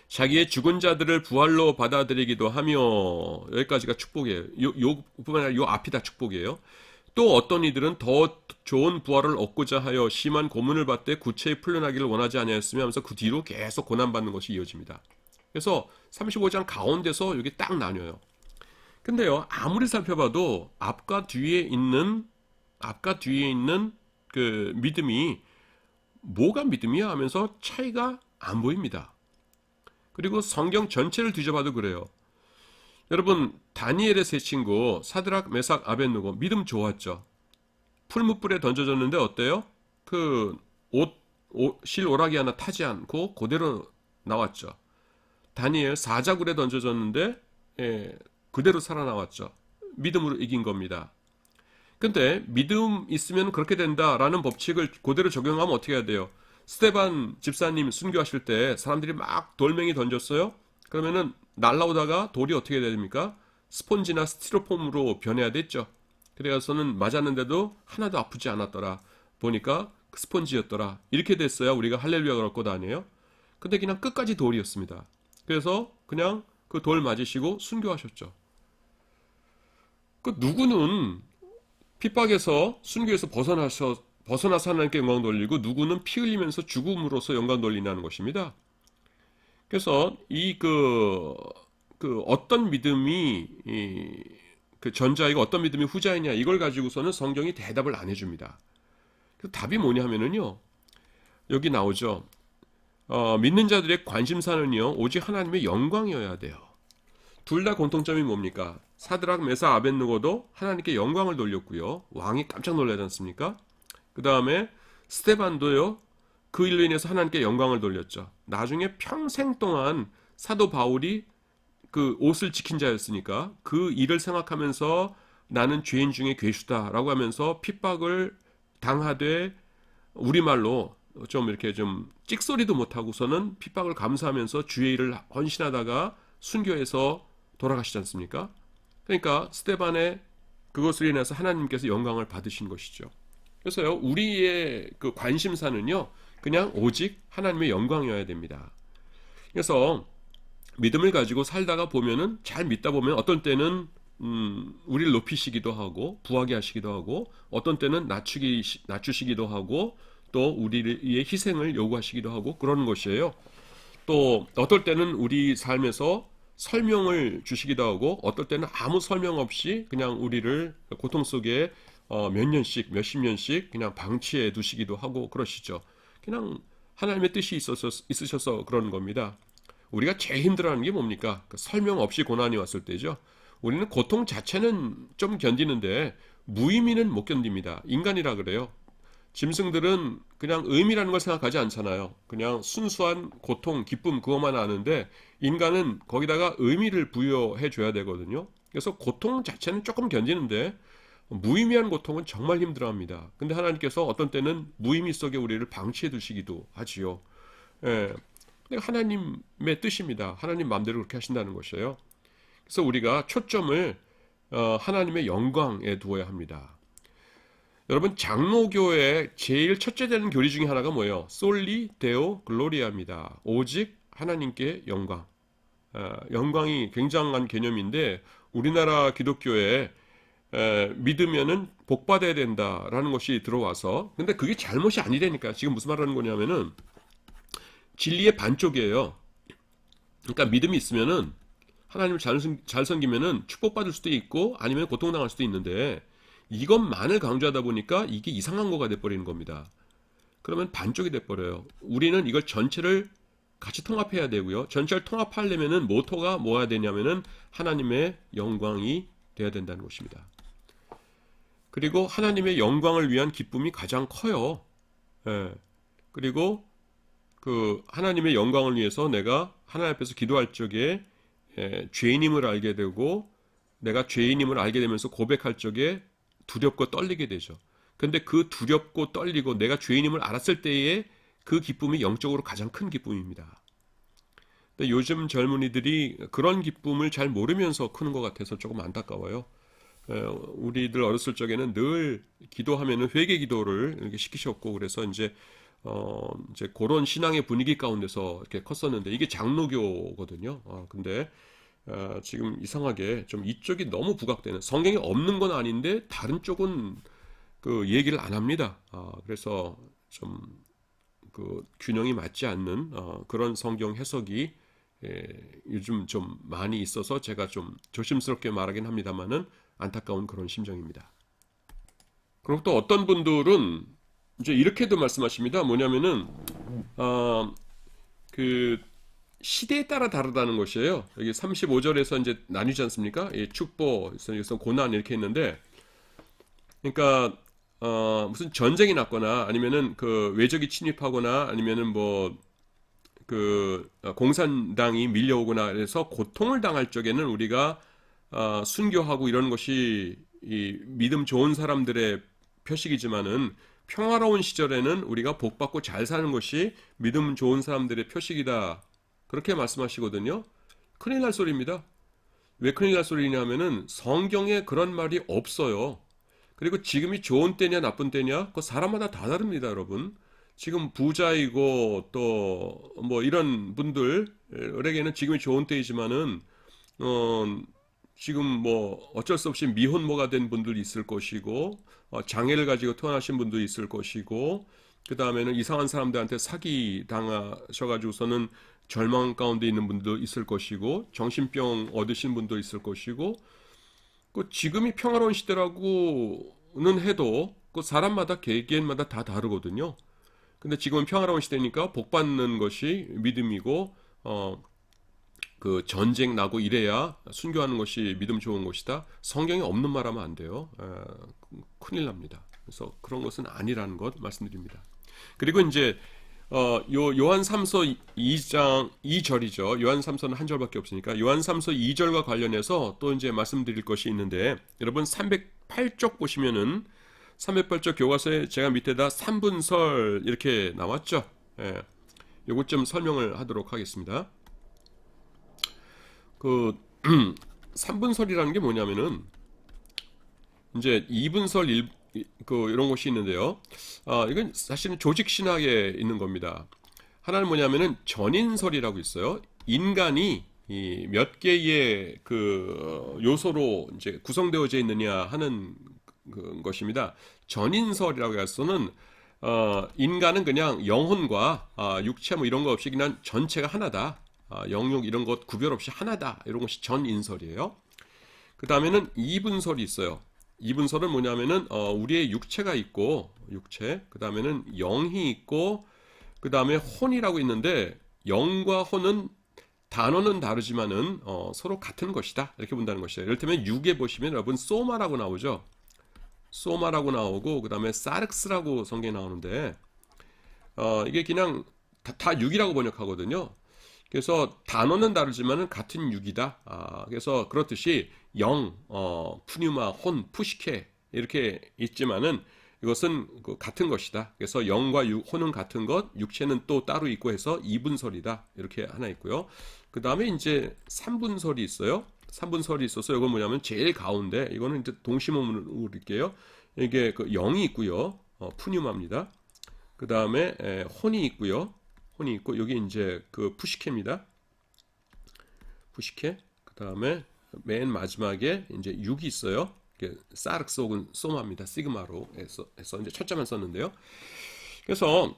자기의 죽은 자들을 부활로 받아들이기도 하며 여기까지가 축복이에요. 뿐만 아니라 요 앞이 다 축복이에요. 또 어떤 이들은 더 좋은 부활을 얻고자 하여 심한 고문을 받되 구체에 풀려나기를 원하지 아니하였으며 하면서 그 뒤로 계속 고난받는 것이 이어집니다. 그래서 35장 가운데서 여기 딱 나뉘어요. 근데요, 아무리 살펴봐도 앞과 뒤에 있는 그 믿음이 뭐가 믿음이야 하면서 차이가 안 보입니다. 그리고 성경 전체를 뒤져봐도 그래요. 여러분, 다니엘의 세 친구 사드락, 메삭, 아벳느고 믿음 좋았죠. 풀무불에 던져졌는데 어때요? 그 실오라기 하나 타지 않고 그대로 나왔죠. 다니엘 사자굴에 던져졌는데 그대로 살아나왔죠. 믿음으로 이긴 겁니다. 근데 믿음 있으면 그렇게 된다라는 법칙을 그대로 적용하면 어떻게 해야 돼요? 스데반 집사님 순교하실 때 사람들이 막 돌멩이 던졌어요. 그러면은 날라오다가 돌이 어떻게 됩니까? 스폰지나 스티로폼으로 변해야 됐죠. 그래서는 맞았는데도 하나도 아프지 않았더라. 보니까 스폰지였더라. 이렇게 됐어야 우리가 할렐루야가 올 것 아니에요? 근데 그냥 끝까지 돌이었습니다. 그래서 그냥 그 돌 맞으시고 순교하셨죠. 그 누구는 핍박에서 순교에서 벗어나서 하나님께 영광 돌리고 누구는 피 흘리면서 죽음으로써 영광 돌리는 것입니다. 그래서 어떤 믿음이 그 전자이고 어떤 믿음이 후자이냐 이걸 가지고서는 성경이 대답을 안 해줍니다. 그 답이 뭐냐 하면은요. 여기 나오죠. 믿는 자들의 관심사는요. 오직 하나님의 영광이어야 돼요. 둘 다 공통점이 뭡니까? 사드락, 메삭, 아벳느고도 하나님께 영광을 돌렸고요. 왕이 깜짝 놀라지 않습니까? 그 다음에 스데반도요. 그 일로 인해서 하나님께 영광을 돌렸죠. 나중에 평생 동안 사도 바울이 그 옷을 지킨 자였으니까 그 일을 생각하면서 나는 죄인 중에 괴수다라고 하면서 핍박을 당하되 우리말로 좀 이렇게 좀 찍소리도 못하고서는 핍박을 감수하면서 주의 일을 헌신하다가 순교해서 돌아가시지 않습니까? 그러니까 스데반의 그것으로 인해서 하나님께서 영광을 받으신 것이죠. 그래서요, 우리의 그 관심사는요, 그냥 오직 하나님의 영광이어야 됩니다. 그래서 믿음을 가지고 살다가 보면은 잘 믿다 보면 어떤 때는 우리를 높이시기도 하고 부하게 하시기도 하고 어떤 때는 낮추시기도 하고 또 우리의 희생을 요구하시기도 하고 그런 것이에요. 또 어떨 때는 우리 삶에서 설명을 주시기도 하고 어떨 때는 아무 설명 없이 그냥 우리를 고통 속에 몇 년씩 몇십 년씩 그냥 방치해 두시기도 하고 그러시죠. 그냥 하나님의 뜻이 있으셔서 그런 겁니다. 우리가 제일 힘들어하는 게 뭡니까? 설명 없이 고난이 왔을 때죠. 우리는 고통 자체는 좀 견디는데 무의미는 못 견딥니다. 인간이라 그래요. 짐승들은 그냥 의미라는 걸 생각하지 않잖아요. 그냥 순수한 고통, 기쁨 그것만 아는데 인간은 거기다가 의미를 부여해 줘야 되거든요. 그래서 고통 자체는 조금 견디는데 무의미한 고통은 정말 힘들어합니다. 근데 하나님께서 어떤 때는 무의미 속에 우리를 방치해 두시기도 하지요. 예. 근데 하나님의 뜻입니다. 하나님 마음대로 그렇게 하신다는 것이에요. 그래서 우리가 초점을 하나님의 영광에 두어야 합니다. 여러분 장로교의 제일 첫째 되는 교리 중에 하나가 뭐예요? 솔리 데오 글로리아입니다. 오직 하나님께 영광. 영광이 굉장한 개념인데 우리나라 기독교에 믿으면은 복 받아야 된다라는 것이 들어와서 근데 그게 잘못이 아니라니까. 지금 무슨 말하는 거냐면은 진리의 반쪽이에요. 그러니까 믿음이 있으면은 하나님을 잘 섬기면은 축복받을 수도 있고 아니면 고통당할 수도 있는데 이것만을 강조하다 보니까 이게 이상한 거가 돼버리는 겁니다. 그러면 반쪽이 돼버려요. 우리는 이걸 전체를 같이 통합해야 되고요. 전체를 통합하려면은 모토가 뭐가 되냐면은 하나님의 영광이 돼야 된다는 것입니다. 그리고 하나님의 영광을 위한 기쁨이 가장 커요. 예. 그리고 그 하나님의 영광을 위해서 내가 하나님 앞에서 기도할 적에 죄인임을 알게 되고 내가 죄인임을 알게 되면서 고백할 적에 두렵고 떨리게 되죠. 근데 그 두렵고 떨리고 내가 죄인임을 알았을 때에 그 기쁨이 영적으로 가장 큰 기쁨입니다. 근데 요즘 젊은이들이 그런 기쁨을 잘 모르면서 크는 것 같아서 조금 안타까워요. 우리들 어렸을 적에는 늘 기도하면은 회개 기도를 이렇게 시키셨고 그래서 이제 그런 신앙의 분위기 가운데서 이렇게 컸었는데 이게 장로교거든요. 근데 지금 이상하게 좀 이쪽이 너무 부각되는 성경에 없는 건 아닌데 다른 쪽은 그 얘기를 안 합니다. 그래서 좀 그 균형이 맞지 않는 그런 성경 해석이 요즘 좀 많이 있어서 제가 좀 조심스럽게 말하긴 합니다만은 안타까운 그런 심정입니다. 그리고 또 어떤 분들은 이제 이렇게도 말씀하십니다. 뭐냐면은 그 시대에 따라 다르다는 것이에요. 여기 35절에서 이제 나뉘지 않습니까? 축복, 여기서 고난 이렇게 했는데, 그러니까 무슨 전쟁이 났거나 아니면은 그 외적이 침입하거나 아니면은 뭐 그 공산당이 밀려오거나 해서 고통을 당할 적에는 우리가 순교하고 이런 것이 이 믿음 좋은 사람들의 표식이지만은 평화로운 시절에는 우리가 복받고 잘 사는 것이 믿음 좋은 사람들의 표식이다. 그렇게 말씀하시거든요. 큰일 날 소리입니다. 왜 큰일 날 소리냐 하면은 성경에 그런 말이 없어요. 그리고 지금이 좋은 때냐 나쁜 때냐 그거 사람마다 다 다릅니다, 여러분. 지금 부자이고 또 뭐 이런 분들에게는 지금이 좋은 때이지만은 지금 뭐 어쩔 수 없이 미혼모가 된 분들이 있을 것이고 장애를 가지고 태어나신 분도 있을 것이고 그 다음에는 이상한 사람들한테 사기 당하셔가지고서는 절망 가운데 있는 분도 있을 것이고 정신병 얻으신 분도 있을 것이고 그 지금이 평화로운 시대라고는 해도 그 사람마다 개개인마다 다 다르거든요. 근데 지금은 평화로운 시대니까 복 받는 것이 믿음이고 그 전쟁 나고 이래야 순교하는 것이 믿음 좋은 것이다. 성경에 없는 말 하면 안 돼요. 큰일 납니다. 그래서 그런 것은 아니라는 것 말씀드립니다. 그리고 이제 요한 3서 2장 2절이죠. 요한 3서는 한 절밖에 없으니까 요한 3서 2절과 관련해서 또 이제 말씀드릴 것이 있는데 여러분 308쪽 보시면은 308쪽 교과서에 제가 밑에다 3분설 이렇게 나왔죠. 요것 좀 설명을 하도록 하겠습니다. 그 3분설이라는 게 뭐냐면은 이제 2분설 이런 것이 있는데요. 이건 사실은 조직 신학에 있는 겁니다. 하나는 뭐냐면은 전인설이라고 있어요. 인간이 이 몇 개의 그 요소로 이제 구성되어져 있느냐 하는 것입니다. 전인설이라고 해서는 인간은 그냥 영혼과 육체 뭐 이런 거 없이 그냥 전체가 하나다. 영육 이런 것 구별 없이 하나다. 이런 것이 전인설이에요. 그 다음에는 이분설이 있어요. 이분설은 뭐냐면은 우리의 육체가 있고 육체, 그 다음에는 영이 있고 그 다음에 혼이라고 있는데 영과 혼은 단어는 다르지만은 서로 같은 것이다 이렇게 본다는 것이에요. 예를 들면 육에 보시면 여러분 소마라고 나오죠. 소마라고 나오고 그 다음에 사르크스라고 성경에 나오는데 이게 그냥 다 육이라고 번역하거든요. 그래서 단어는 다르지만은 같은 육이다. 그래서 그렇듯이 영, 푸뉴마, 혼, 푸시케 이렇게 있지만은 이것은 같은 것이다. 그래서 영과 혼은 같은 것, 육체는 또 따로 있고 해서 이분설이다. 이렇게 하나 있고요. 그 다음에 이제 삼분설이 있어요. 삼분설이 있어서 이건 뭐냐면 제일 가운데 이거는 이제 동시모문으로 읽게요. 이게 그 영이 있고요. 푸뉴마입니다. 그 다음에 혼이 있고요. 혼이 있고 여기 이제 그 푸시케입니다. 푸시케. 그 다음에 맨 마지막에 이제 육이 있어요. 사르크스 혹은 소마입니다. 시그마로 해서 이제 철자만 썼는데요. 그래서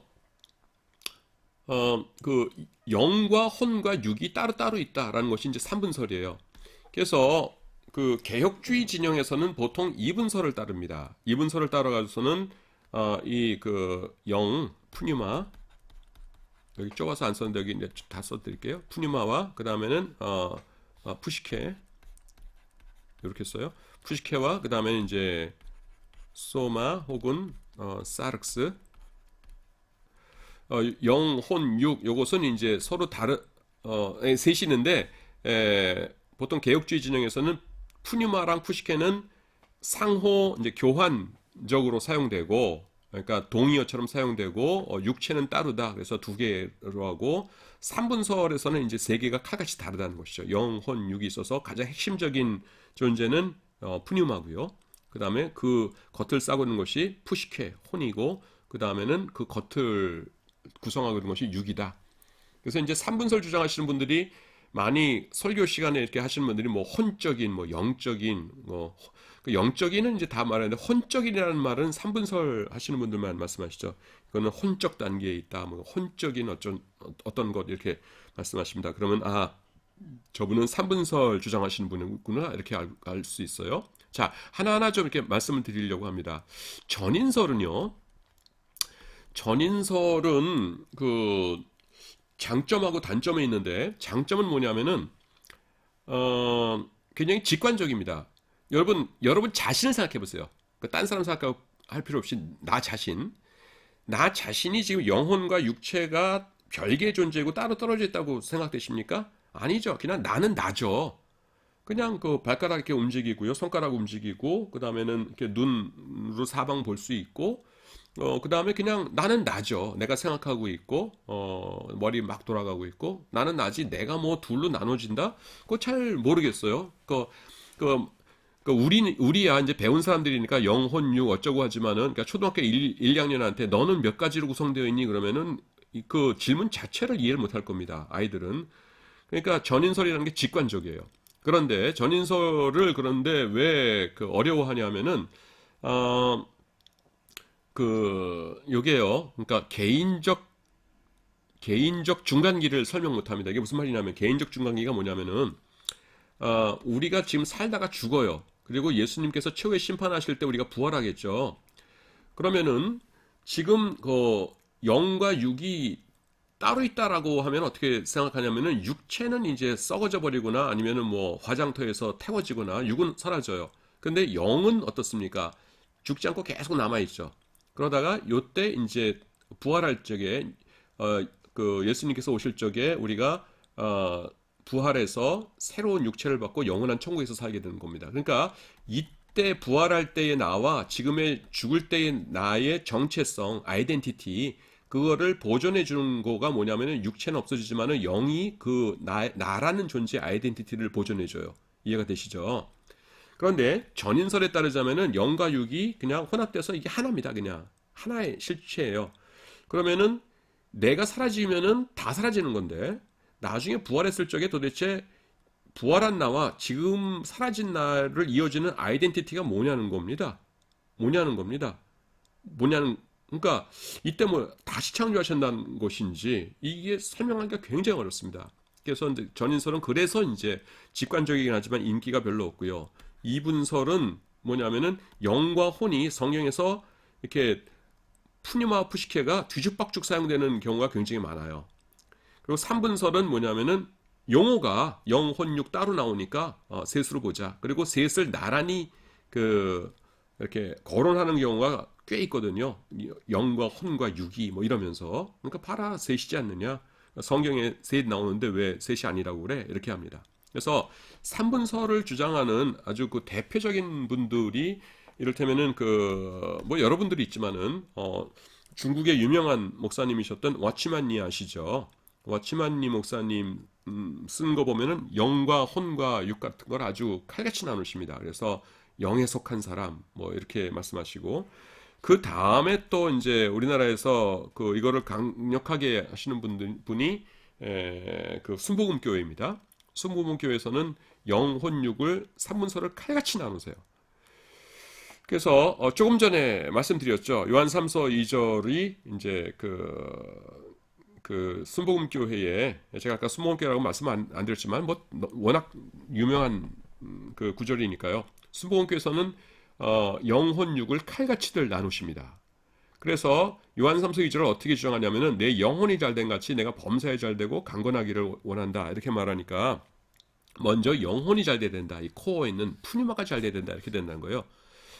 그 영과 혼과 육이 따로따로 있다라는 것이 이제 삼분설이에요. 그래서 그 개혁주의 진영에서는 보통 이분설을 따릅니다. 이분설을 따라가서는 이 그 영, 푸뉴마 여기 좁아서 안 썼는데 여기 이제 다 써드릴게요. 푸뉴마와 그 다음에는 푸시케 이렇게 써요. 푸시케와 그 다음에 이제 소마 혹은 사르크스 영, 혼, 육 요것은 이제 서로 다른 셋이는데 보통 개혁주의 진영에서는 푸뉴마랑 푸시케는 상호 이제 교환적으로 사용되고 그러니까 동의어처럼 사용되고 육체는 따르다 그래서 두 개로 하고 삼분설에서는 이제 세 개가 칼같이 다르다는 것이죠. 영, 혼, 육이 있어서 가장 핵심적인 존재는 푸뉴마고요. 그 다음에 그 겉을 싸고 있는 것이 푸시케, 혼이고 그 다음에는 그 겉을 구성하고 있는 것이 육이다. 그래서 이제 삼분설 주장하시는 분들이 많이 설교 시간에 이렇게 하시는 분들이 뭐 혼적인, 뭐 영적인, 그 영적인은 이제 다 말하는데 혼적인이라는 말은 삼분설 하시는 분들만 말씀하시죠. 그거는 혼적 단계에 있다. 뭐 혼적인 어떤 것 이렇게 말씀하십니다. 그러면 저분은 삼분설 주장하시는 분이구나 이렇게 알 수 있어요. 자, 하나하나 좀 이렇게 말씀을 드리려고 합니다. 전인설은요. 전인설은 그 장점하고 단점이 있는데 장점은 뭐냐면은 굉장히 직관적입니다. 여러분 자신을 생각해 보세요. 딴 사람 생각할 필요 없이 나 자신이 지금 영혼과 육체가 별개의 존재고 따로 떨어져 있다고 생각되십니까? 아니죠. 그냥 나는 나죠. 그냥 그 발가락 이렇게 움직이고요, 손가락 움직이고, 그 다음에는 이렇게 눈으로 사방 볼 수 있고, 그 다음에 그냥 나는 나죠. 내가 생각하고 있고, 머리 막 돌아가고 있고, 나는 나지. 내가 뭐 둘로 나눠진다? 그거 잘 모르겠어요. 우리야 이제 배운 사람들이니까 영혼, 육 어쩌고 하지만은, 그러니까 초등학교 1, 2학년한테 너는 몇 가지로 구성되어 있니? 그러면은 그 질문 자체를 이해를 못할 겁니다. 아이들은. 그러니까 전인설이라는 게 직관적이에요. 그런데 전인설을 그런데 왜 그 어려워하냐면은 요게요. 그러니까 개인적 중간기를 설명 못합니다. 이게 무슨 말이냐면 개인적 중간기가 뭐냐면은 우리가 지금 살다가 죽어요. 그리고 예수님께서 최후의 심판하실 때 우리가 부활하겠죠. 그러면은 지금 그 영과 육이 따로 있다라고 하면 어떻게 생각하냐면은 육체는 이제 썩어져 버리거나 아니면은 뭐 화장터에서 태워지거나 육은 사라져요. 근데 영은 어떻습니까? 죽지 않고 계속 남아 있죠. 그러다가 요때 이제 부활할 적에 그 예수님께서 오실 적에 우리가 부활해서 새로운 육체를 받고 영원한 천국에서 살게 되는 겁니다. 그러니까 이때 부활할 때의 나와 지금의 죽을 때의 나의 정체성, 아이덴티티 그거를 보존해 주는 거가 뭐냐면은 육체는 없어지지만은 영이 그 나라는 존재의 아이덴티티를 보존해 줘요. 이해가 되시죠? 그런데 전인설에 따르자면은 영과 육이 그냥 혼합돼서 이게 하나입니다. 그냥 하나의 실체예요. 그러면은 내가 사라지면은 다 사라지는 건데 나중에 부활했을 적에 도대체 부활한 나와 지금 사라진 나를 이어지는 아이덴티티가 뭐냐는 겁니다. 뭐냐는 겁니다. 뭐냐는 그러니까 이때 뭐 다시 창조하신다는 것인지 이게 설명하기가 굉장히 어렵습니다. 그래서 전인설은 그래서 이제 직관적이긴 하지만 인기가 별로 없고요. 이분설은 뭐냐면은 영과 혼이 성경에서 이렇게 푸니마와 푸시케가 뒤죽박죽 사용되는 경우가 굉장히 많아요. 그리고 3분설은 뭐냐면은 용어가 영, 혼, 육 따로 나오니까 셋으로 보자. 그리고 셋을 나란히 그 이렇게 거론하는 경우가 꽤 있거든요. 영과 혼과 육이 뭐 이러면서 그러니까 봐라 셋이지 않느냐. 성경에 셋 나오는데 왜 셋이 아니라고 그래? 이렇게 합니다. 그래서 3분설을 주장하는 아주 그 대표적인 분들이 이를테면은 그 뭐 여러분들이 있지만은 중국의 유명한 목사님이셨던 와치만니 아시죠? 와치만니 목사님 쓴 거 보면은 영과 혼과 육 같은 걸 아주 칼같이 나누십니다. 그래서 영에 속한 사람 뭐 이렇게 말씀하시고 그 다음에 또 이제 우리나라에서 그 이거를 강력하게 하시는 분이 그 순복음교회입니다. 순복음교회에서는 영, 혼, 육을 삼문서를 칼같이 나누세요. 그래서 조금 전에 말씀드렸죠. 요한 3서 2절이 이제 그 순복음교회에 제가 아까 순복음교회라고 말씀 안 드렸지만 뭐 워낙 유명한 그 구절이니까요. 순복음교회에서는 영혼 육을 칼같이들 나누십니다. 그래서 요한 3서 2절을 어떻게 주장하냐면은 내 영혼이 잘된 같이 내가 범사에 잘되고 강건하기를 원한다 이렇게 말하니까 먼저 영혼이 잘 돼야 된다. 이 코어에 있는 푸니마가 잘 돼야 된다 이렇게 된다는 거예요.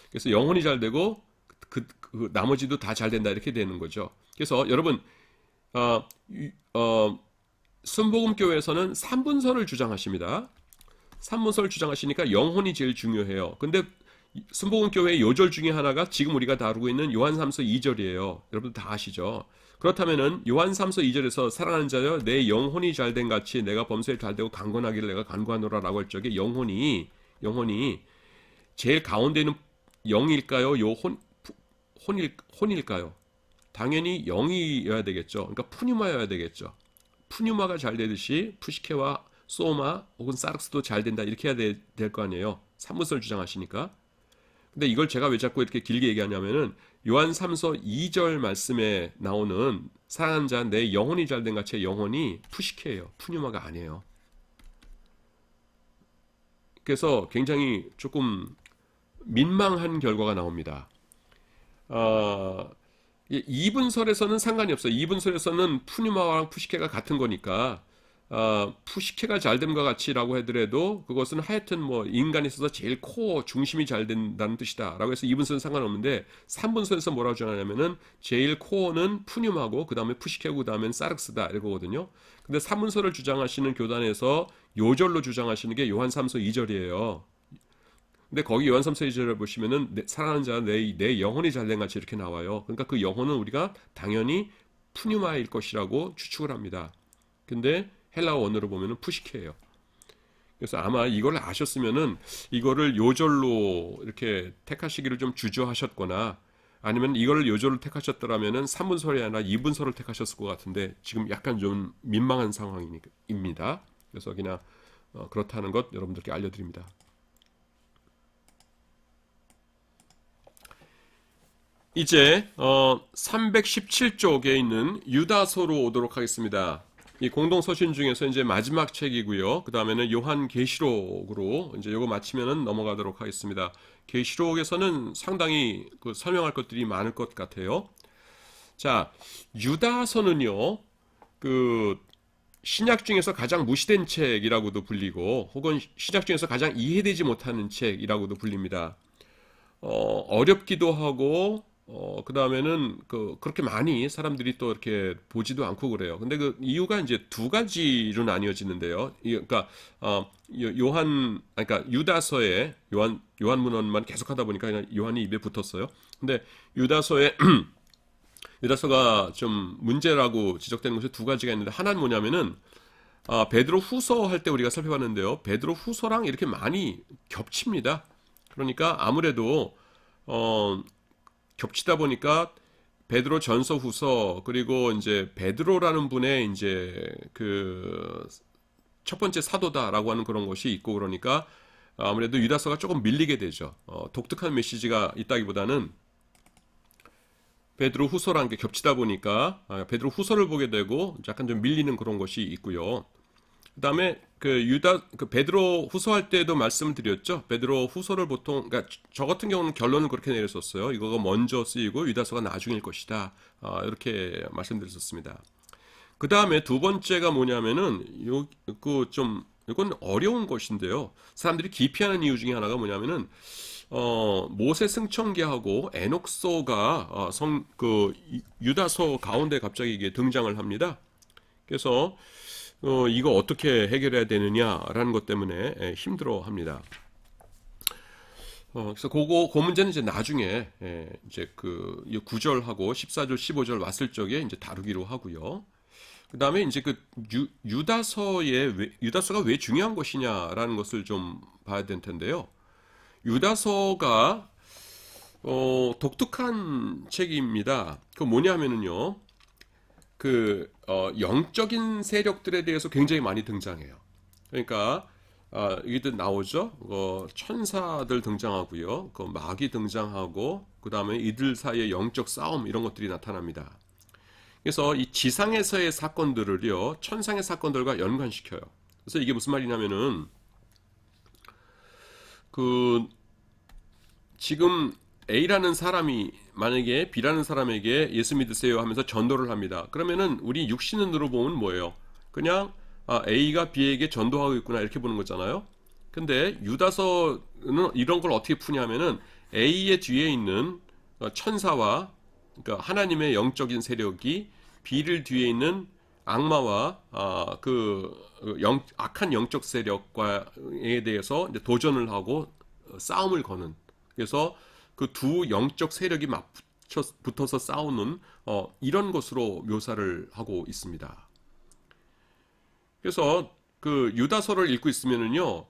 그래서 영혼이 잘 되고 그 나머지도 다 잘 된다 이렇게 되는 거죠. 그래서 여러분 순복음교회에서는 삼분설을 주장하십니다. 삼분설을 주장하시니까 영혼이 제일 중요해요. 근데 순복음교회의 요절 중에 하나가 지금 우리가 다루고 있는 요한 3서 2절이에요. 여러분 다 아시죠? 그렇다면은 요한 3서 2절에서 사랑하는 자여 내 영혼이 잘된 같이 내가 범사에 잘되고 강건하기를 내가 간구하노라라고 할 적에 영혼이 제일 가운데 있는 영일까요? 혼일까요? 당연히 영이어야 되겠죠. 그러니까 푸뉴마여야 되겠죠. 푸뉴마가 잘 되듯이 푸시케와 소마 혹은 사르스도 잘 된다 이렇게 해야 될 거 아니에요. 삼무설 주장하시니까. 근데 이걸 제가 왜 자꾸 이렇게 길게 얘기하냐면은 요한 3서 2절 말씀에 나오는 사랑하는 자 내 영혼이 잘된 같이 영혼이 푸시케예요. 푸뉴마가 아니에요. 그래서 굉장히 조금 민망한 결과가 나옵니다. 2분설에서는 상관이 없어요. 2분설에서는 푸뉴마와 푸시케가 같은 거니까 푸시케가 잘됨과 같이라고 하더라도 그것은 하여튼 뭐 인간에 있어서 제일 코어 중심이 잘 된다는 뜻이다 라고 해서 2분설은 상관없는데 3분설에서 뭐라고 주장하냐면은 제일 코어는 푸뉴마고 그 다음에 푸시케고 그 다음엔 사르스다 이거거든요. 근데 3분설을 주장하시는 교단에서 요절로 주장하시는 게 요한 3서 2절이에요. 근데 거기 요한 3서 2절을 보시면은 사랑하는 자 내 영혼이 잘된 같이 이렇게 나와요. 그러니까 그 영혼은 우리가 당연히 푸뉴마일 것이라고 추측을 합니다. 근데 헬라어 원어로 보면은 푸시케예요. 그래서 아마 이걸 아셨으면은 이거를 요절로 이렇게 택하시기를 좀 주저하셨거나 아니면 이걸 요절로 택하셨더라면은 3분설이 아니라 2분설을 택하셨을 것 같은데 지금 약간 좀 민망한 상황입니다. 그래서 그냥 그렇다는 것 여러분들께 알려드립니다. 이제 317쪽에 있는 유다서로 오도록 하겠습니다. 이 공동서신 중에서 이제 마지막 책이고요. 그 다음에는 요한계시록으로 이제 요거 마치면은 넘어가도록 하겠습니다. 계시록에서는 상당히 그 설명할 것들이 많을 것 같아요. 자, 유다서는요, 그 신약 중에서 가장 무시된 책이라고도 불리고, 혹은 신약 중에서 가장 이해되지 못하는 책이라고도 불립니다. 어렵기도 하고, 그 다음에는 그렇게 많이 사람들이 또 이렇게 보지도 않고 그래요. 근데 그 이유가 이제 두 가지로 나뉘어지는데요. 그러니까, 그러니까 유다서에 요한 문헌만 계속 하다 보니까 그냥 요한이 입에 붙었어요. 근데 유다서가 좀 문제라고 지적되는 것이 두 가지가 있는데, 하나는 뭐냐면은, 베드로 후서 할 때 우리가 살펴봤는데요. 베드로 후서랑 이렇게 많이 겹칩니다. 그러니까 아무래도, 겹치다 보니까 베드로 전서 후서 그리고 이제 베드로라는 분의 이제 그 첫 번째 사도다라고 하는 그런 것이 있고 그러니까 아무래도 유다서가 조금 밀리게 되죠. 독특한 메시지가 있다기보다는 베드로 후서랑 게 겹치다 보니까 베드로 후서를 보게 되고 약간 좀 밀리는 그런 것이 있고요. 그다음에 그 베드로 후서 할 때도 말씀을 드렸죠. 베드로 후서를 보통 그러니까 저 같은 경우는 결론을 그렇게 내렸었어요. 이거가 먼저 쓰이고 유다서가 나중일 것이다. 이렇게 말씀드렸었습니다. 그 다음에 두 번째가 뭐냐면은 이건 어려운 것인데요. 사람들이 기피하는 이유 중에 하나가 뭐냐면은 모세 승천기하고 에녹서가 유다서 가운데 갑자기 이게 등장을 합니다. 그래서 이거 어떻게 해결해야 되느냐라는 것 때문에 힘들어합니다. 그래서 그 문제는 이제 나중에 이제 그 9절하고 14절, 15절 왔을 적에 이제 다루기로 하고요. 그 다음에 이제 유다서가 왜 중요한 것이냐라는 것을 좀 봐야 될 텐데요. 유다서가 독특한 책입니다. 그 뭐냐면은요, 영적인 세력들에 대해서 굉장히 많이 등장해요. 그러니까 이게 나오죠. 천사들 등장하고요, 마귀 등장하고, 그 다음에 이들 사이의 영적 싸움 이런 것들이 나타납니다. 그래서 이 지상에서의 사건들을요, 천상의 사건들과 연관시켜요. 그래서 이게 무슨 말이냐면은 지금 A라는 사람이 만약에 B라는 사람에게 예수 믿으세요 하면서 전도를 합니다. 그러면은 우리 육신으로 보면 뭐예요? 그냥 A가 B에게 전도하고 있구나 이렇게 보는 거잖아요. 근데 유다서는 이런 걸 어떻게 푸냐면은 A의 뒤에 있는 천사와 그러니까 하나님의 영적인 세력이 B를 뒤에 있는 악마와 악한 영적 세력과에 대해서 이제 도전을 하고 싸움을 거는, 그래서 그 두 영적 세력이 붙어서 싸우는 이런 것으로 묘사를 하고 있습니다. 그래서 그 유다서를 읽고 있으면은요,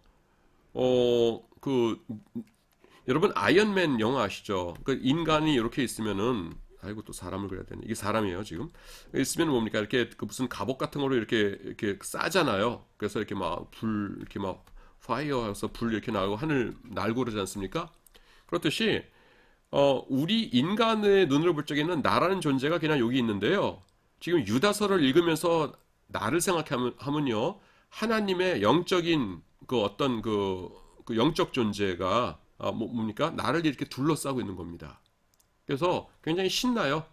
여러분 아이언맨 영화 아시죠? 그 인간이 이렇게 있으면은, 아이고 또 사람을 그려야 되네. 이게 사람이에요 지금. 있으면 뭡니까? 이렇게 무슨 갑옷 같은 거로 이렇게 싸잖아요. 그래서 이렇게 이렇게 파이어해서 불 이렇게 나고 하늘 날고 그러지 않습니까? 그렇듯이 우리 인간의 눈으로 볼 적에는 나라는 존재가 그냥 여기 있는데요. 지금 유다서를 읽으면서 나를 생각하면요, 하나님의 영적인 그 영적 존재가 뭡니까? 나를 이렇게 둘러싸고 있는 겁니다. 그래서 굉장히 신나요.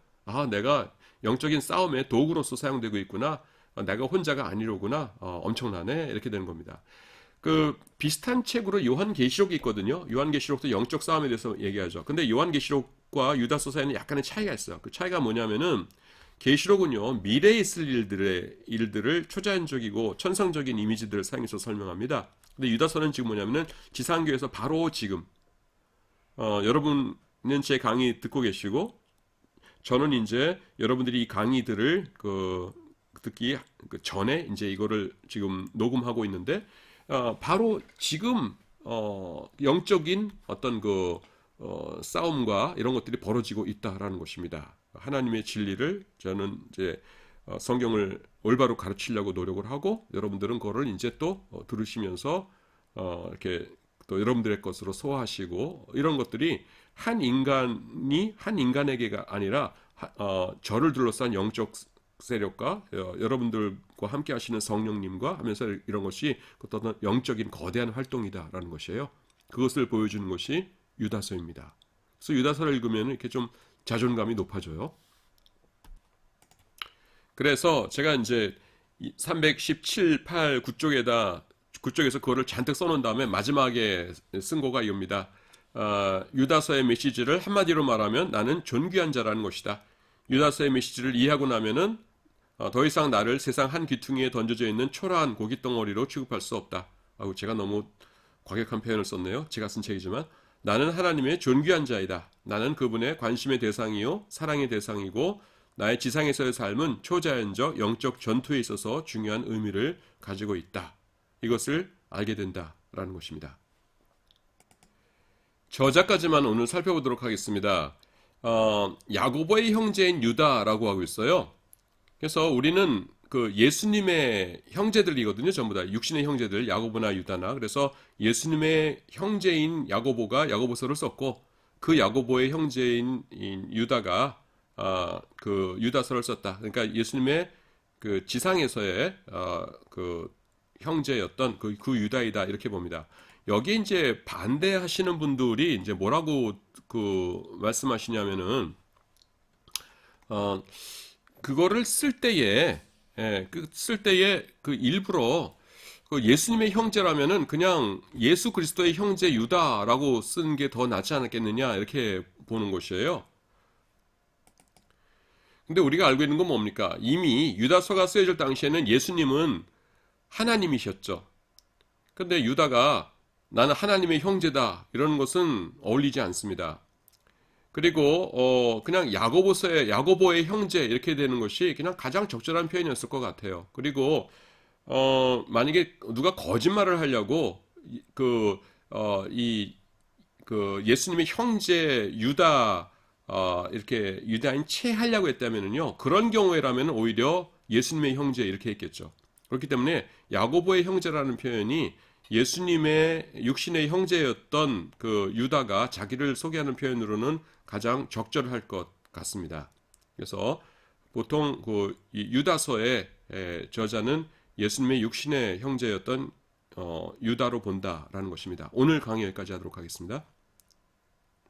내가 영적인 싸움의 도구로서 사용되고 있구나. 내가 혼자가 아니로구나. 엄청나네. 이렇게 되는 겁니다. 그 비슷한 책으로 요한계시록이 있거든요. 요한계시록도 영적 싸움에 대해서 얘기하죠. 근데 요한계시록과 유다서 사이에는 약간의 차이가 있어요. 그 차이가 뭐냐면은 계시록은요, 미래에 있을 일들을 초자연적이고 천상적인 이미지들을 사용해서 설명합니다. 근데 유다서는 지금 뭐냐면은 지상교에서 바로 지금 여러분은 제 강의 듣고 계시고 저는 이제 여러분들이 이 강의들을 듣기 전에 이제 이거를 지금 녹음하고 있는데 바로 지금 영적인 어떤 싸움과 이런 것들이 벌어지고 있다라는 것입니다. 하나님의 진리를 저는 이제 성경을 올바로 가르치려고 노력을 하고 여러분들은 그거를 이제 또 들으시면서 이렇게 또 여러분들의 것으로 소화하시고, 이런 것들이 한 인간에게가 아니라 저를 둘러싼 영적 세력과 여러분들과 함께 하시는 성령님과 하면서 이런 것이 어떤 영적인 거대한 활동이다라는 것이에요. 그것을 보여주는 것이 유다서입니다. 그래서 유다서를 읽으면 이렇게 좀 자존감이 높아져요. 그래서 제가 이제 317, 8, 9쪽에서 그거를 잔뜩 써놓은 다음에 마지막에 쓴 거가 이겁니다. 유다서의 메시지를 한마디로 말하면 나는 존귀한 자라는 것이다. 유다서의 메시지를 이해하고 나면은 더 이상 나를 세상 한 귀퉁이에 던져져 있는 초라한 고깃덩어리로 취급할 수 없다. 제가 너무 과격한 표현을 썼네요. 제가 쓴 책이지만 나는 하나님의 존귀한 자이다. 나는 그분의 관심의 대상이요 사랑의 대상이고 나의 지상에서의 삶은 초자연적 영적 전투에 있어서 중요한 의미를 가지고 있다. 이것을 알게 된다라는 것입니다. 저자까지만 오늘 살펴보도록 하겠습니다. 야고보의 형제인 유다라고 하고 있어요. 그래서 우리는 그 예수님의 형제들이거든요. 전부 다 육신의 형제들, 야고보나 유다나. 그래서 예수님의 형제인 야고보가 야고보서를 썼고, 그 야고보의 형제인 유다가 그 유다서를 썼다. 그러니까 예수님의 그 지상에서의 그 형제였던 그 유다이다 이렇게 봅니다. 여기 이제 반대하시는 분들이 이제 뭐라고 그 말씀하시냐면은 어 그거를 쓸 때에 쓸 때에 그 일부러 그 예수님의 형제라면은 그냥 예수 그리스도의 형제 유다라고 쓴 게 더 낫지 않았겠느냐 이렇게 보는 것이에요. 근데 우리가 알고 있는 건 뭡니까? 이미 유다서가 쓰여질 당시에는 예수님은 하나님이셨죠. 근데 유다가 나는 하나님의 형제다 이러는 것은 어울리지 않습니다. 그리고 그냥 야고보의 형제 이렇게 되는 것이 그냥 가장 적절한 표현이었을 것 같아요. 그리고 만약에 누가 거짓말을 하려고 그 예수님의 형제 유다 이렇게 유다인 체하려고 했다면은요. 그런 경우에라면 오히려 예수님의 형제 이렇게 했겠죠. 그렇기 때문에 야고보의 형제라는 표현이 예수님의 육신의 형제였던 그 유다가 자기를 소개하는 표현으로는 가장 적절할 것 같습니다. 그래서 보통 그 유다서의 저자는 예수님의 육신의 형제였던 유다로 본다라는 것입니다. 오늘 강의 여기까지 하도록 하겠습니다.